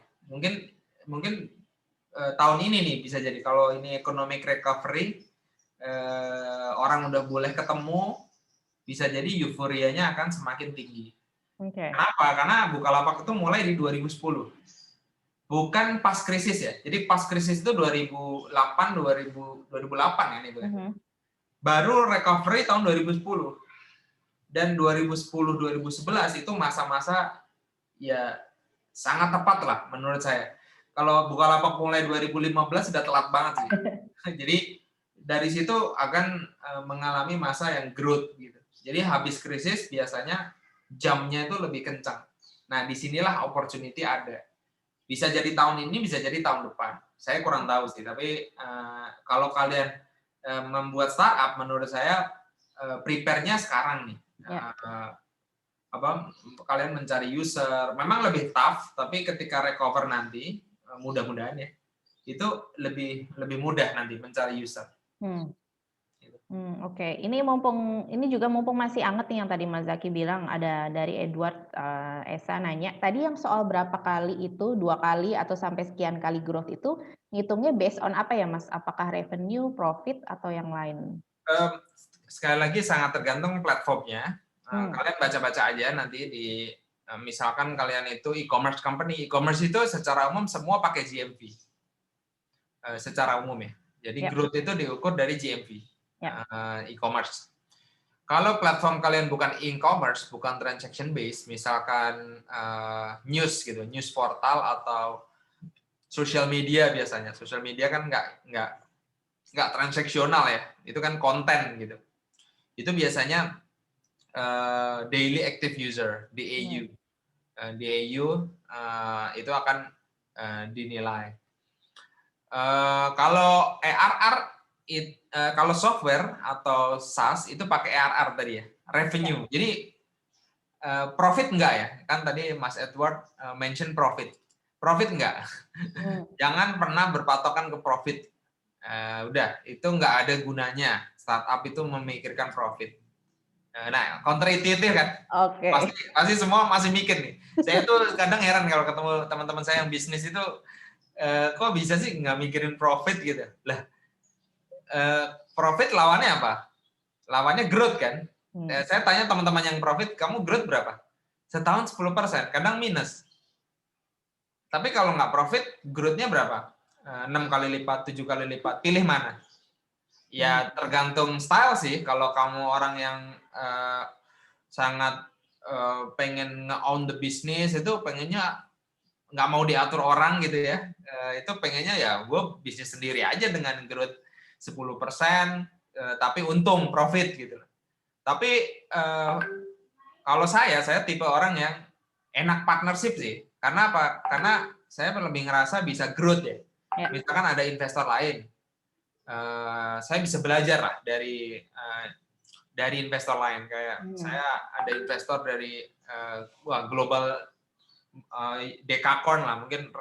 Mungkin tahun ini nih bisa jadi kalau ini economic recovery, orang udah boleh ketemu, bisa jadi euforianya akan semakin tinggi. Kenapa? Karena Bukalapak itu mulai di 2010. Bukan pas krisis ya. Jadi pas krisis itu 2008 ya nih, baru recovery tahun 2010. Dan 2010-2011 itu masa-masa ya sangat tepat lah menurut saya. Kalau Bukalapak mulai 2015 sudah telat banget sih. Jadi dari situ akan mengalami masa yang growth gitu. Jadi habis krisis biasanya jamnya itu lebih kencang. Nah, disinilah opportunity ada. Bisa jadi tahun ini, bisa jadi tahun depan. Saya kurang tahu sih, tapi kalau kalian membuat startup, menurut saya prepare-nya sekarang nih. Kalian mencari user, memang lebih tough, tapi ketika recover nanti, mudah-mudahan ya, itu lebih mudah nanti mencari user. Oke. Ini juga mumpung masih anget nih yang tadi Mas Zaki bilang, ada dari Edward Esa nanya, tadi yang soal berapa kali itu, 2 kali atau sampai sekian kali growth itu, ngitungnya based on apa ya Mas? Apakah revenue, profit, atau yang lain? Sekali lagi sangat tergantung platformnya. Kalian baca-baca aja nanti di, misalkan kalian itu e-commerce company, e-commerce itu secara umum semua pakai GMV. Secara umum ya. Jadi growth itu diukur dari GMV. E-commerce. Kalau platform kalian bukan e-commerce, bukan transaction based, misalkan news gitu, news portal atau social media biasanya. Social media kan nggak transaksional ya, itu kan konten gitu. Itu biasanya daily active user (DAU). DAU itu akan dinilai. Kalau ARR, kalau software atau SaaS itu pakai ARR tadi ya, revenue. Jadi profit enggak ya? Kan tadi Mas Edward mention profit. Profit enggak? Jangan pernah berpatokan ke profit. Udah, itu enggak ada gunanya. startup itu memikirkan profit. Nah, counterintuitif kan? Oke. Pasti semua masih mikir nih. Saya tuh kadang heran kalau ketemu teman-teman saya yang bisnis itu, kok bisa sih nggak mikirin profit gitu? Lah, profit lawannya apa? Lawannya growth kan? Saya tanya teman-teman yang profit, kamu growth berapa? Setahun 10%, kadang minus. Tapi kalau nggak profit, growth-nya berapa? 6 kali lipat, 7 kali lipat. Pilih mana? Ya tergantung style sih. Kalau kamu orang yang sangat pengen nge-own the business, itu pengennya nggak mau diatur orang gitu ya. Itu pengennya ya gue bisnis sendiri aja dengan growth 10%, tapi untung, profit gitu. Tapi kalau saya tipe orang yang enak partnership sih. Karena apa? Karena saya lebih ngerasa bisa growth ya. Misalkan ada investor lain, saya bisa belajar lah dari investor lain. Kayak saya ada investor dari global dekakorn lah, mungkin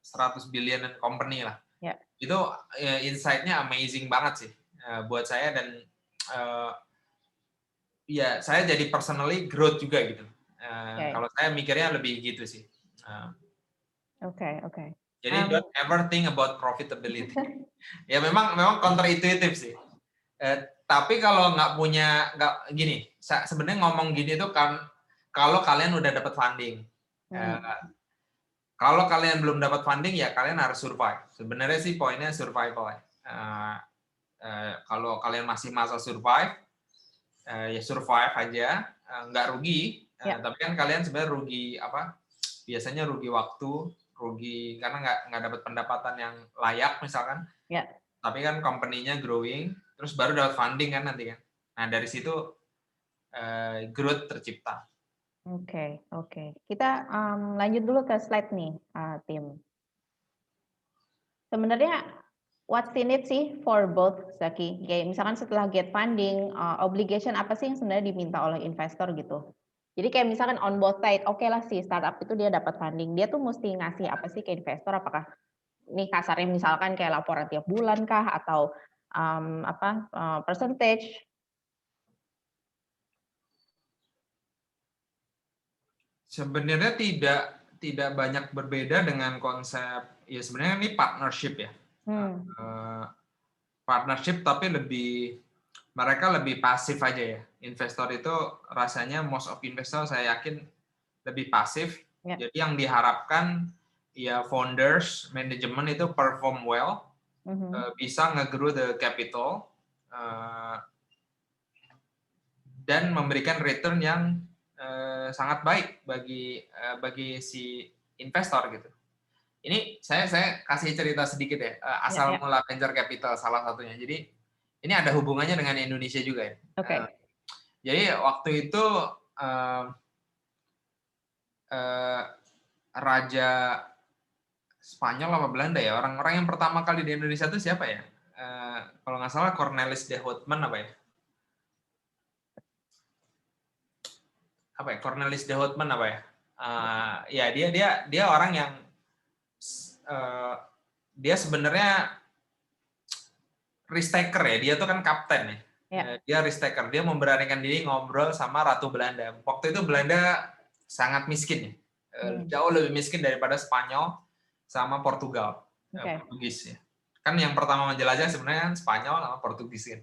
100 billion company lah. Itu insight-nya amazing banget sih buat saya, dan ya saya jadi personally growth juga gitu. Kalau saya mikirnya lebih gitu sih. Oke. Jadi don't ever think about profitability. Ya memang counterintuitive sih. Tapi kalau nggak gini, sebenarnya ngomong gini itu kan kalau kalian udah dapat funding. Kalau kalian belum dapat funding ya kalian harus survive. Sebenarnya sih poinnya survival. Kalau kalian masih masa survive, ya survive aja, nggak rugi. Tapi kan kalian sebenarnya rugi apa? Biasanya rugi waktu, rugi karena nggak dapat pendapatan yang layak misalkan. Tapi kan company-nya growing, terus baru dapat funding kan nanti kan. Nah dari situ growth tercipta. Oke. Kita lanjut dulu ke slide nih, tim. Sebenarnya what's in it sih for both, Zaki? Kayak misalkan setelah get funding, obligation apa sih yang sebenarnya diminta oleh investor gitu? Jadi kayak misalkan on both side, oke lah si startup itu dia dapat funding, dia tuh mesti ngasih apa sih ke investor? Apakah ini kasarnya misalkan kayak laporan tiap bulan kah, atau percentage? Sebenarnya tidak banyak berbeda dengan konsep, ya sebenarnya ini partnership ya. Partnership tapi mereka lebih pasif aja ya. Investor itu rasanya most of investor saya yakin lebih pasif. Jadi yang diharapkan ya founders, manajemen itu perform well, bisa nge-grow the capital, dan memberikan return yang sangat baik bagi si investor gitu. Ini saya kasih cerita sedikit ya, asal mula venture capital salah satunya. Jadi ini ada hubungannya dengan Indonesia juga ya. Jadi waktu itu Raja Spanyol apa Belanda ya, orang-orang yang pertama kali di Indonesia itu siapa ya? Kalau nggak salah Cornelis de Houtman apa ya? Cornelis de Houtman apa ya? Ya dia orang yang dia sebenarnya risk taker ya, dia tuh kan kapten ya. Dia risk taker, dia memberanikan diri ngobrol sama Ratu Belanda. Waktu itu Belanda sangat miskin ya, jauh lebih miskin daripada Spanyol sama Portugal, Portugis ya. Kan yang pertama menjelajah sebenarnya kan Spanyol sama Portugis kan.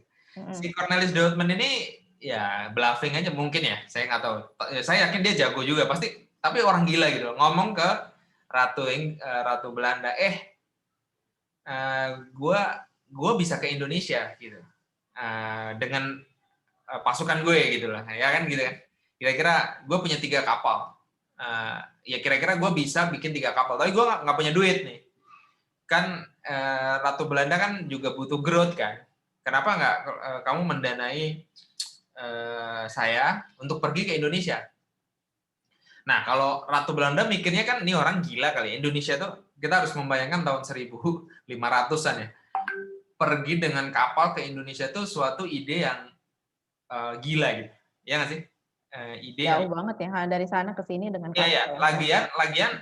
Si Cornelis de Houtman ini ya bluffing aja mungkin ya, saya nggak tahu. Saya yakin dia jago juga pasti, tapi orang gila gitu, ngomong ke Ratu Belanda, gue bisa ke Indonesia gitu, dengan pasukan gue gitu lah, ya kan gitu kan. Kira-kira gue punya 3 kapal, ya kira-kira gue bisa bikin 3 kapal, tapi gue nggak punya duit nih. Kan Ratu Belanda kan juga butuh growth kan. Kenapa nggak kamu mendanai saya untuk pergi ke Indonesia? Nah, kalau Ratu Belanda mikirnya kan ini orang gila kali. Indonesia tuh kita harus membayangkan tahun 1500-an ya. Pergi dengan kapal ke Indonesia tuh suatu ide yang gila gitu. Ya nggak sih? Ide jauh banget ya dari sana ke sini dengan kapal. Iya. Lagian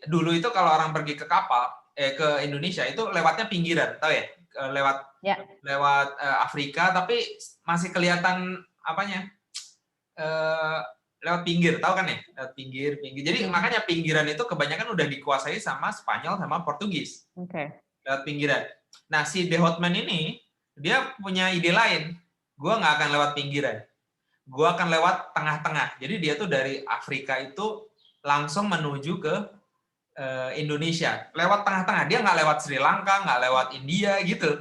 dulu itu kalau orang pergi ke kapal ke Indonesia itu lewatnya pinggiran, tahu ya? lewat Afrika, tapi masih kelihatan apanya lewat pinggir, tahu kan ya? Lewat pinggir. Jadi makanya pinggiran itu kebanyakan udah dikuasai sama Spanyol sama Portugis. Lewat pinggiran. Nah, si De Houtman ini dia punya ide lain. Gua nggak akan lewat pinggiran. Gua akan lewat tengah-tengah. Jadi dia tuh dari Afrika itu langsung menuju ke Indonesia. Lewat tengah-tengah. Dia nggak lewat Sri Lanka, nggak lewat India gitu.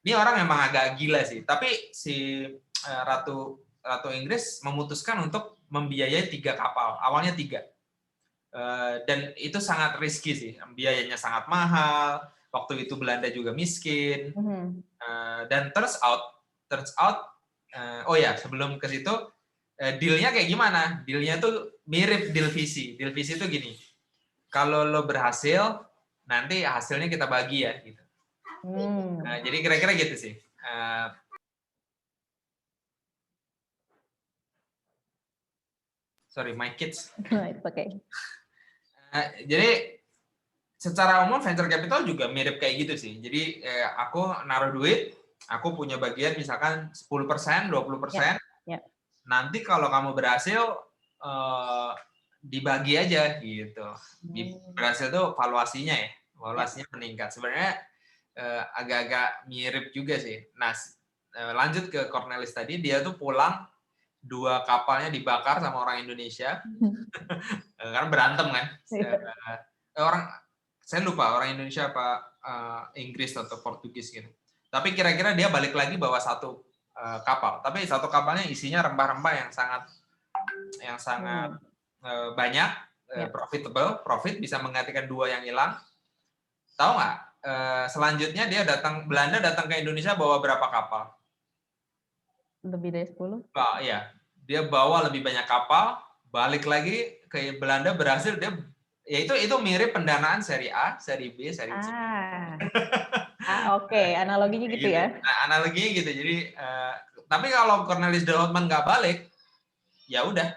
Ini orang memang agak gila sih. Tapi si Ratu Inggris memutuskan untuk membiayai 3 kapal. Awalnya 3. Dan itu sangat risky sih. Biayanya sangat mahal. Waktu itu Belanda juga miskin. Dan turns out oh ya, sebelum ke situ, deal-nya kayak gimana? Deal-nya tuh mirip deal visi. Deal visi itu gini, kalau lo berhasil, nanti hasilnya kita bagi ya. Gitu. Jadi kira-kira gitu sih. Sorry, my kids. It's okay. Jadi secara umum venture capital juga mirip kayak gitu sih. Jadi aku naruh duit, aku punya bagian misalkan 10%, 20%. Nanti kalau kamu berhasil, dibagi aja gitu. Berhasil tuh valuasinya ya, valuasinya meningkat. Sebenarnya agak-agak mirip juga sih. Nah, lanjut ke Cornelis tadi, dia tuh pulang 2 kapalnya dibakar sama orang Indonesia karena berantem kan. Saya lupa orang Indonesia apa Inggris atau Portugis gitu. Tapi kira-kira dia balik lagi bawa 1 kapal. Tapi 1 kapalnya isinya rempah-rempah yang sangat banyak, profit bisa menggantikan 2 yang hilang. Tahu nggak? Selanjutnya Belanda datang ke Indonesia bawa berapa kapal? Lebih dari 10? Iya, dia bawa lebih banyak kapal, balik lagi ke Belanda, berhasil dia, ya itu mirip pendanaan seri A, seri B, seri C. Oke, analoginya gitu ya. Nah, analoginya gitu. Jadi, tapi kalau Cornelis de Houtman nggak balik, ya udah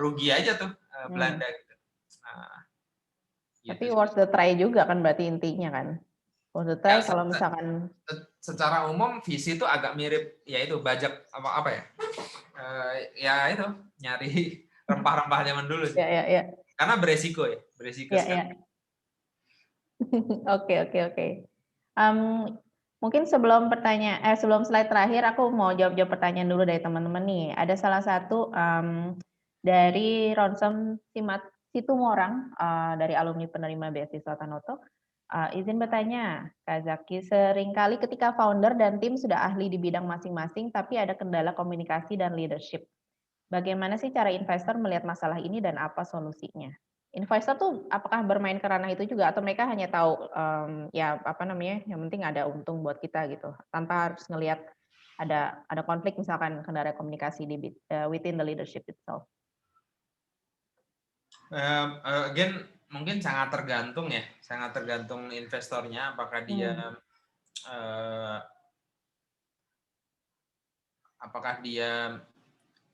rugi aja tuh Belanda. Gitu. Tapi worth the try juga kan berarti intinya kan. Worth the try ya, kalau misalkan. Secara umum visi itu agak mirip, ya itu bajak apa ya? Ya itu nyari rempah-rempah zaman dulu sih. Ya. Karena beresiko sekali. Oke. Mungkin sebelum slide terakhir aku mau jawab pertanyaan dulu dari teman-teman nih. Ada salah satu dari Ronsom Situmorang dari alumni penerima beasiswa Tanoto. Izin bertanya, Kak Zaki, seringkali ketika founder dan tim sudah ahli di bidang masing-masing, tapi ada kendala komunikasi dan leadership. Bagaimana sih cara investor melihat masalah ini dan apa solusinya? Investor tuh apakah bermain ke ranah itu juga atau mereka hanya tahu yang penting ada untung buat kita gitu, tanpa harus ngelihat ada konflik misalkan kendala komunikasi within the leadership itself. Again, mungkin sangat tergantung investornya, apakah dia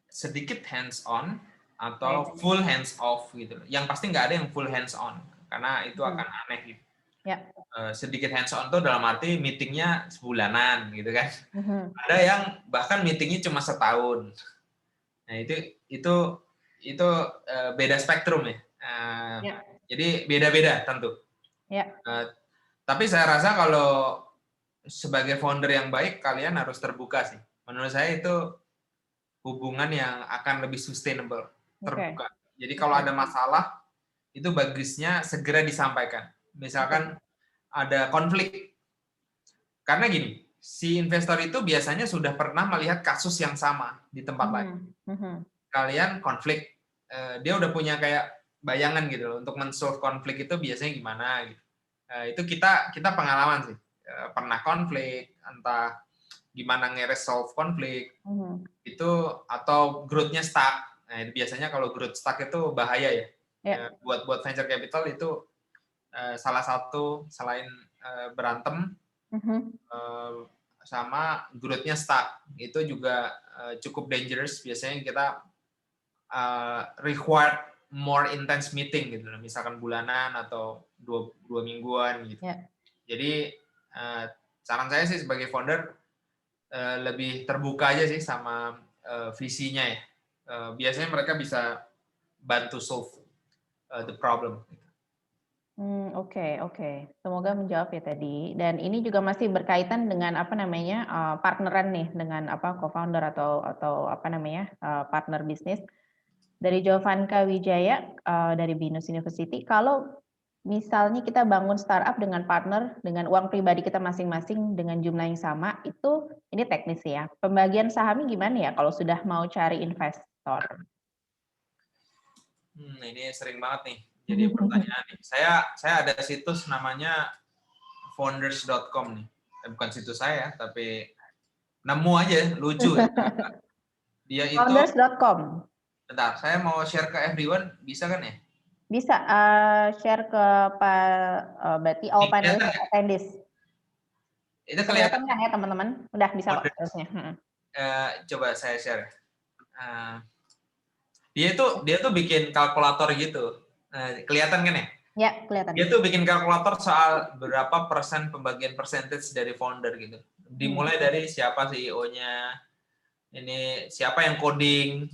sedikit hands on atau full hands off gitu. Yang pasti nggak ada yang full hands on karena itu akan aneh gitu. Sedikit hands on tuh dalam arti meetingnya sebulanan gitu kan. Ada yang bahkan meetingnya cuma setahun. Nah itu beda spektrum ya. Jadi beda-beda tentu. Tapi saya rasa kalau sebagai founder yang baik, kalian harus terbuka sih. Menurut saya itu hubungan yang akan lebih sustainable, terbuka. Jadi kalau ada masalah, itu bagusnya segera disampaikan. Misalkan ada konflik. Karena gini, si investor itu biasanya sudah pernah melihat kasus yang sama di tempat lain. Kalian konflik, dia udah punya kayak bayangan gitu loh, untuk men-solve konflik itu biasanya gimana gitu. Itu kita pengalaman sih. Pernah konflik, entah gimana nge-resolve konflik, itu atau growth-nya stuck. Nah, biasanya kalau growth stuck itu bahaya ya. Buat venture capital itu salah satu selain berantem sama growth-nya stuck. Itu juga cukup dangerous. Biasanya kita required more intense meeting gitu, misalkan bulanan atau dua mingguan gitu. Jadi saran saya sih sebagai founder lebih terbuka aja sih sama visinya ya. Biasanya mereka bisa bantu solve the problem. Oke. Semoga menjawab ya tadi. Dan ini juga masih berkaitan dengan apa namanya, partneran nih dengan apa, co-founder atau apa namanya, partner bisnis. Dari Jovanka Wijaya, dari Binus University, kalau misalnya kita bangun startup dengan partner, dengan uang pribadi kita masing-masing dengan jumlah yang sama, itu ini teknis ya. Pembagian sahamnya gimana ya kalau sudah mau cari investor? Ini sering banget nih jadi pertanyaan nih. Saya ada situs namanya founders.com nih. Bukan situs saya, tapi nemu aja, lucu ya. Dia itu, Founders.com. bentar, saya mau share ke everyone, bisa kan ya? Bisa, share ke berarti all panelists Kelihatan nggak? attendees. Itu Kelihatan kelihatan. kan ya teman-teman? Udah bisa kok Founders. harusnya. Coba saya share. Dia tuh bikin kalkulator gitu. Kelihatan kan ya? Ya, kelihatan. Dia tuh bikin kalkulator soal berapa persen pembagian percentage dari founder gitu. Dimulai dari siapa CEO-nya, ini siapa yang coding,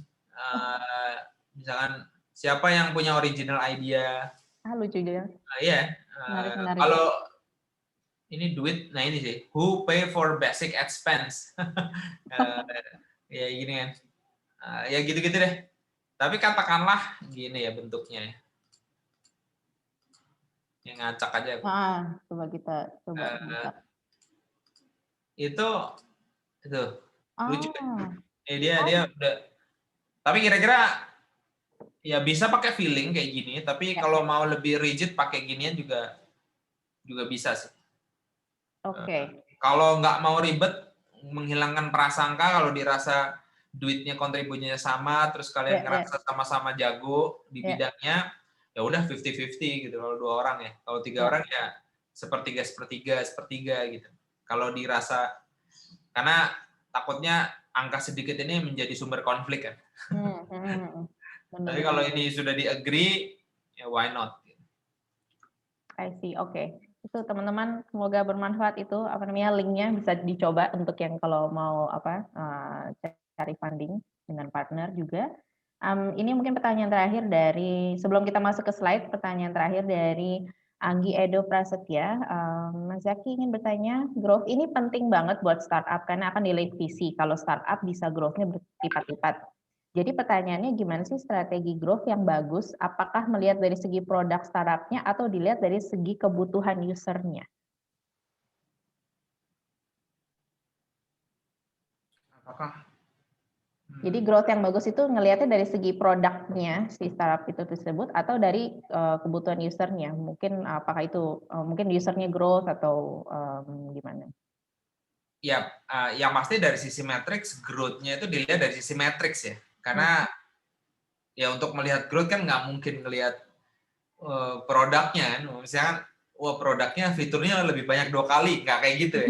misalkan siapa yang punya original idea. Lucu juga. Iya. Menarik. Kalau ini duit, nah ini sih, who pay for basic expense. Ya gini kan. Ya gitu-gitu deh. Tapi katakanlah gini ya bentuknya ya. Yang ngacak aja aku. Coba kita buka. Itu lucu kan? Dia udah. Tapi kira-kira ya bisa pakai feeling kayak gini, tapi kalau mau lebih rigid pakai ginian juga bisa sih. Oke. Kalau nggak mau ribet, menghilangkan prasangka, kalau dirasa duitnya kontribusinya sama, terus kalian ngerasa sama-sama jago di bidangnya, ya udah 50-50 gitu kalau 2 orang ya. Kalau 3 orang ya sepertiga gitu. Kalau dirasa, karena takutnya angka sedikit ini menjadi sumber konflik kan. Tapi kalau ini sudah di-agree, ya why not? I see, oke. Itu teman-teman semoga bermanfaat itu, apa namanya, linknya bisa dicoba untuk yang kalau mau cari funding dengan partner juga. Ini mungkin pertanyaan terakhir dari, sebelum kita masuk ke slide, pertanyaan terakhir dari Anggi Edo Prasetya. Mas Zaki ingin bertanya, growth ini penting banget buat startup karena akan nilai visi. Kalau startup bisa growth-nya berlipat-lipat. Jadi pertanyaannya gimana sih strategi growth yang bagus? Apakah melihat dari segi produk startup-nya atau dilihat dari segi kebutuhan user-nya? Jadi growth yang bagus itu ngelihatnya dari segi produknya si startup itu tersebut atau dari kebutuhan user-nya. Mungkin apakah itu mungkin user-nya growth atau gimana? Ya, yang pasti dari sisi matrix, growth-nya itu dilihat dari sisi matrix ya. Karena ya untuk melihat growth kan nggak mungkin ngelihat produknya kan. Misalkan, wah produknya fiturnya lebih banyak 2 kali, nggak kayak gitu ya.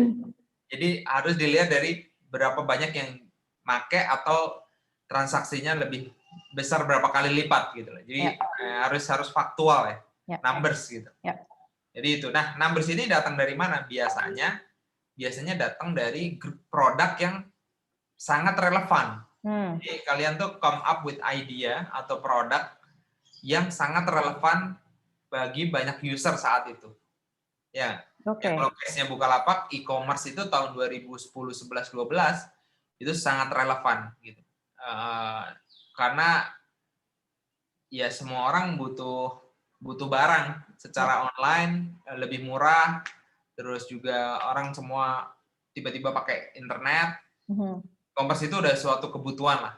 Jadi harus dilihat dari berapa banyak yang make atau transaksinya lebih besar berapa kali lipat gitu loh. Jadi harus faktual ya, numbers gitu. Jadi itu. Nah, numbers ini datang dari mana? Biasanya datang dari produk yang sangat relevan. Jadi kalian tuh come up with idea atau produk yang sangat relevan bagi banyak user saat itu. Ya, kalau case-nya Bukalapak, e-commerce itu tahun 2010, 11, 12 itu sangat relevan gitu. Karena ya semua orang butuh barang secara online, lebih murah, terus juga orang semua tiba-tiba pakai internet. E-commerce itu udah suatu kebutuhan lah.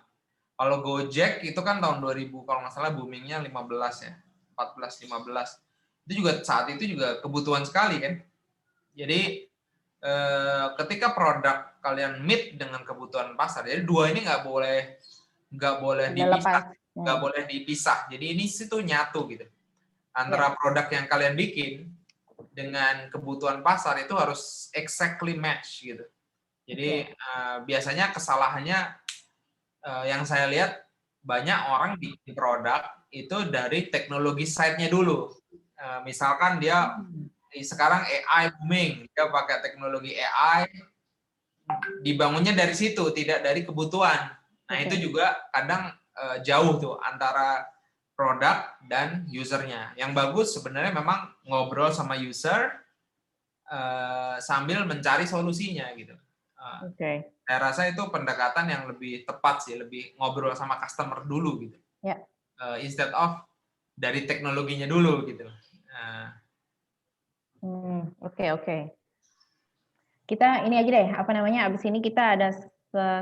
Kalau Gojek itu kan tahun 2000 kalau nggak salah boomingnya 15 ya, 14, 15. Itu juga saat itu juga kebutuhan sekali kan. Jadi ketika produk kalian meet dengan kebutuhan pasar, jadi dua ini nggak boleh dipisah. Jadi ini situ nyatu gitu. Antara produk yang kalian bikin dengan kebutuhan pasar itu harus exactly match gitu. Jadi biasanya kesalahannya yang saya lihat banyak orang bikin produk itu dari teknologi side-nya dulu. Misalkan dia sekarang AI booming, dia pakai teknologi AI, dibangunnya dari situ, tidak dari kebutuhan. Nah, itu juga kadang jauh tuh antara produk dan usernya. Yang bagus sebenarnya memang ngobrol sama user sambil mencari solusinya gitu. Saya rasa itu pendekatan yang lebih tepat sih, lebih ngobrol sama customer dulu gitu. Instead of dari teknologinya dulu gitu. Oke. Kita ini aja deh, apa namanya, abis ini kita ada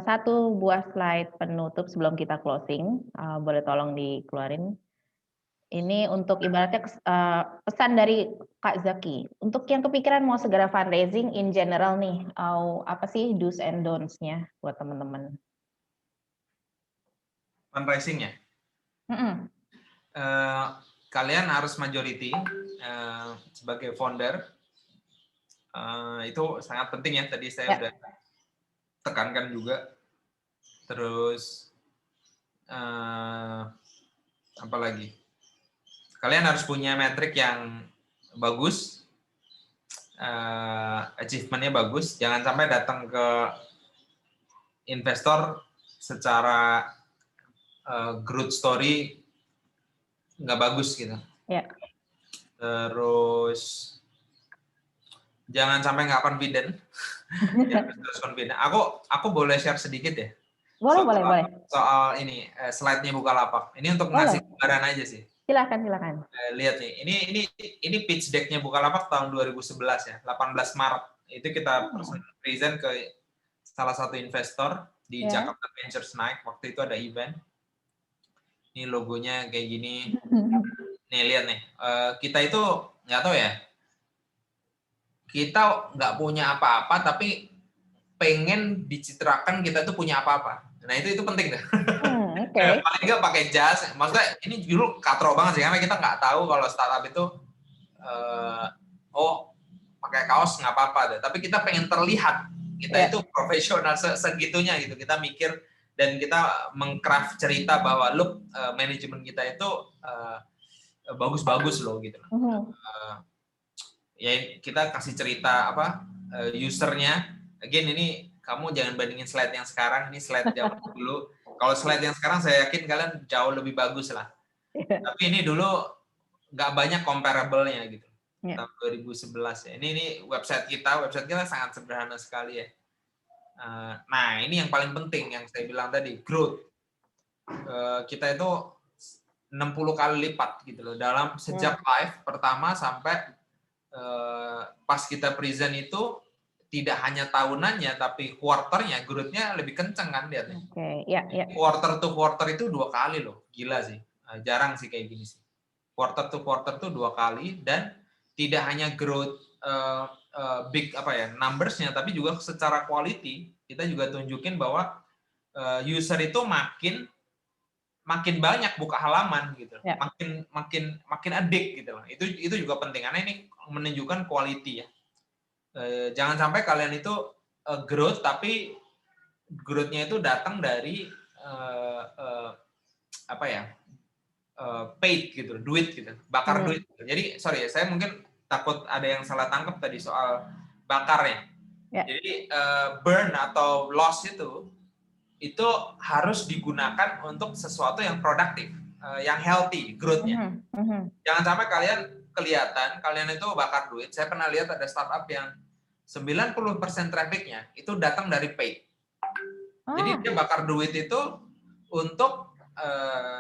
satu buah slide penutup sebelum kita closing. Boleh tolong dikeluarin. Ini untuk ibaratnya pesan dari Kak Zaki. Untuk yang kepikiran mau segera fundraising in general nih, apa sih do's and don'ts-nya buat teman-teman? Fundraising-nya? Kalian harus majority sebagai founder. Itu sangat penting ya, tadi saya udah tekankan juga. Terus apa lagi? Kalian harus punya metrik yang bagus, achievement-nya bagus. Jangan sampai datang ke investor secara growth story nggak bagus gitu. Terus jangan sampai nggak confident. Terus confident. Aku boleh share sedikit ya? Boleh. Soal ini slide-nya Bukalapak. Ini untuk ngasih gambaran aja sih. Silakan. Lihat nih, ini pitch deck-nya Bukalapak tahun 2011 ya, 18 Maret. Itu kita present ke salah satu investor di Jakarta Ventures Night. Waktu itu ada event. Ini logonya kayak gini. Nih lihat nih, kita itu nggak tahu ya, kita nggak punya apa-apa tapi pengen dicitrakan kita tuh punya apa-apa. Nah itu penting deh. Paling nggak pakai jas. Maksudnya ini dulu katro banget sih, karena kita nggak tahu kalau startup itu pakai kaos nggak apa-apa deh. Tapi kita pengen terlihat kita itu profesional segitunya gitu. Kita mikir dan kita mengcraft cerita bahwa look manajemen kita itu bagus-bagus loh gitu. Ya kita kasih cerita usernya. Again ini kamu jangan bandingin slide yang sekarang, ini slide zaman dulu. Kalau slide yang sekarang saya yakin kalian jauh lebih bagus lah. Tapi ini dulu nggak banyak comparable-nya gitu. Tahun 2011 ya. Ini website kita sangat sederhana sekali ya. Nah ini yang paling penting yang saya bilang tadi, growth. Kita itu 60 kali lipat gitu loh dalam sejak live pertama sampai pas kita present itu tidak hanya tahunannya tapi quarternya growth-nya lebih kenceng kan lihatnya. Quarter to quarter itu 2 kali loh, gila sih. Jarang sih kayak gini sih. Quarter to quarter tuh 2 kali dan tidak hanya growth big numbers-nya tapi juga secara quality kita juga tunjukin bahwa user itu makin banyak buka halaman gitu, makin addict gitu. Itu juga penting karena ini menunjukkan quality ya. Jangan sampai kalian itu growth tapi growth-nya itu datang dari paid gitu, duit gitu, bakar duit. Jadi sorry ya, saya mungkin takut ada yang salah tangkap tadi soal bakarnya. Jadi burn atau loss itu harus digunakan untuk sesuatu yang produktif, yang healthy, growth-nya. Jangan sampai kalian itu bakar duit. Saya pernah lihat ada startup yang 90% traffic-nya itu datang dari paid. Jadi dia bakar duit itu untuk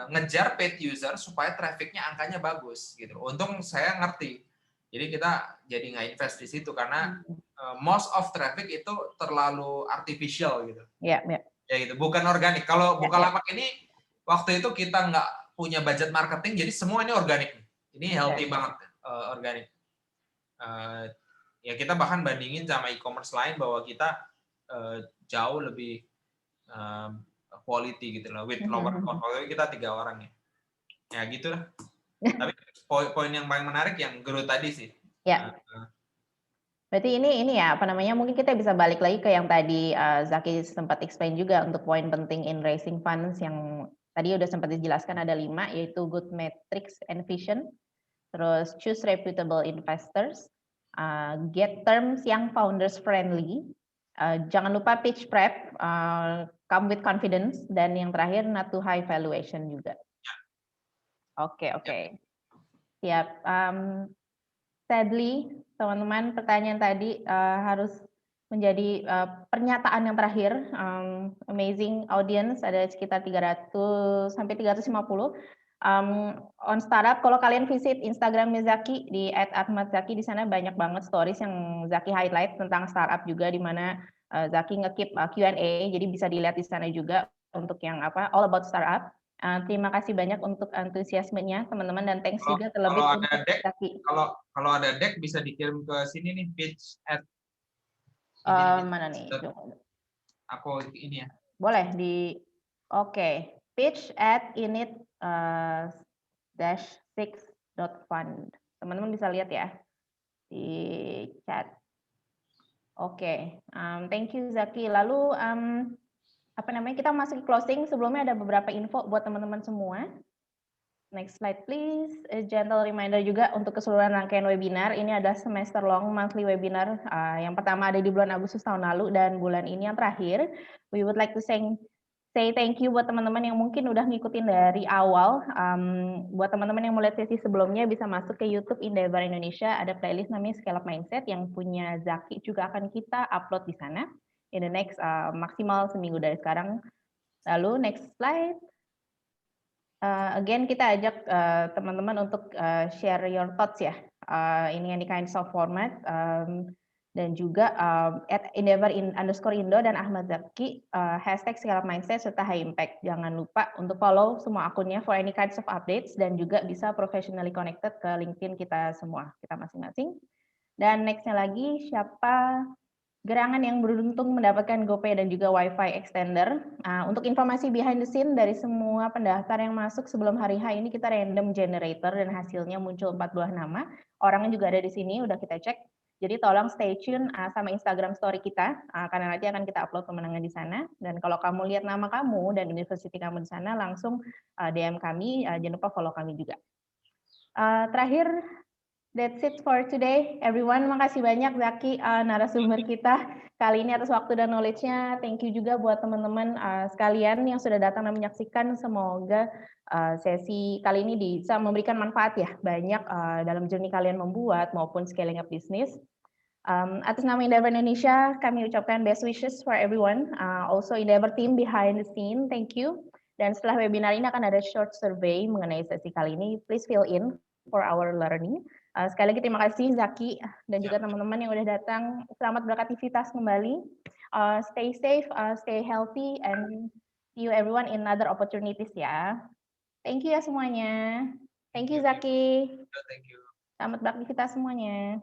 ngejar paid user supaya traffic-nya angkanya bagus gitu. Untung saya ngerti. Jadi kita jadi nggak invest di situ karena most of traffic itu terlalu artificial gitu. Ya gitu, bukan organik. Kalau Bukalapak ini waktu itu kita nggak punya budget marketing, jadi semua ini organik. Ini healthy banget organik. Ya kita bahkan bandingin sama e-commerce lain bahwa kita jauh lebih quality gitu loh. With lower portfolio kita 3 orang ya. Ya gitulah. Tapi poin yang paling menarik yang growth tadi sih. Berarti ini ya, mungkin kita bisa balik lagi ke yang tadi Zaki sempat explain juga untuk poin penting in raising funds yang tadi udah sempat dijelaskan ada 5, yaitu good metrics and vision, terus choose reputable investors, get terms yang founders friendly, jangan lupa pitch prep, come with confidence, dan yang terakhir not too high valuation juga. Oke. Siap. Sadly, teman-teman, pertanyaan tadi harus menjadi pernyataan yang terakhir. Amazing audience, ada sekitar 300 sampai 350. On startup, kalau kalian visit Instagram Zaki di @ahmadzaki, di sana banyak banget stories yang Zaki highlight tentang startup juga, di mana Zaki nge-keep Q&A, jadi bisa dilihat di sana juga untuk yang all about startup. Terima kasih banyak untuk antusiasmenya teman-teman, dan thanks juga terlebih untuk Zaki. Kalau ada deck bisa dikirim ke sini nih, pitch at mana nih? Aku ini ya. Boleh pitch at init-6.fund. Teman-teman bisa lihat ya di chat. Thank you Zaki. Lalu kita masuk ke closing. Sebelumnya ada beberapa info buat teman-teman semua. Next slide please. A gentle reminder juga untuk keseluruhan rangkaian webinar. Ini adalah semester long monthly webinar. Yang pertama ada di bulan Agustus tahun lalu, dan bulan ini yang terakhir. We would like to say thank you buat teman-teman yang mungkin udah ngikutin dari awal. Buat teman-teman yang mau lihat sesi sebelumnya, bisa masuk ke YouTube Endeavor Indonesia. Ada playlist namanya Scale Up Mindset yang punya Zaki, juga akan kita upload di sana in the next maksimal seminggu dari sekarang. Lalu next slide. Again, kita ajak teman-teman untuk share your thoughts ya. Ini yang di kinds of format, dan juga at @endeavor_indo dan Ahmad Zaki, hashtag Scale Up Mindset serta High Impact. Jangan lupa untuk follow semua akunnya for any kinds of updates, dan juga bisa professionally connected ke LinkedIn kita semua, kita masing-masing. Dan nextnya lagi, siapa gerangan yang beruntung mendapatkan GoPay dan juga WiFi extender. Untuk informasi behind the scene dari semua pendaftar yang masuk sebelum hari H ini, kita random generator dan hasilnya muncul 4 buah nama. Orangnya juga ada di sini, udah kita cek. Jadi tolong stay tune sama Instagram story kita, karena nanti akan kita upload kemenangan di sana. Dan kalau kamu lihat nama kamu dan university kamu di sana, langsung DM kami, jangan lupa follow kami juga. Terakhir, that's it for today, everyone. Makasih banyak Zaki, narasumber kita kali ini atas waktu dan knowledge-nya. Thank you juga buat teman-teman sekalian yang sudah datang dan menyaksikan. Semoga sesi kali ini bisa memberikan manfaat ya, banyak dalam journey kalian membuat maupun scaling up bisnis. Atas nama Endeavor Indonesia, kami ucapkan best wishes for everyone. Also Endeavor team behind the scene, thank you. Dan setelah webinar ini akan ada short survey mengenai sesi kali ini. Please fill in for our learning. Sekali lagi terima kasih Zaki dan juga teman-teman yang udah datang. Selamat beraktivitas kembali. Stay safe, stay healthy, and see you everyone in other opportunities ya. Thank you ya semuanya. Thank you Zaki. Thank you. Selamat beraktivitas semuanya.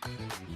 Bye.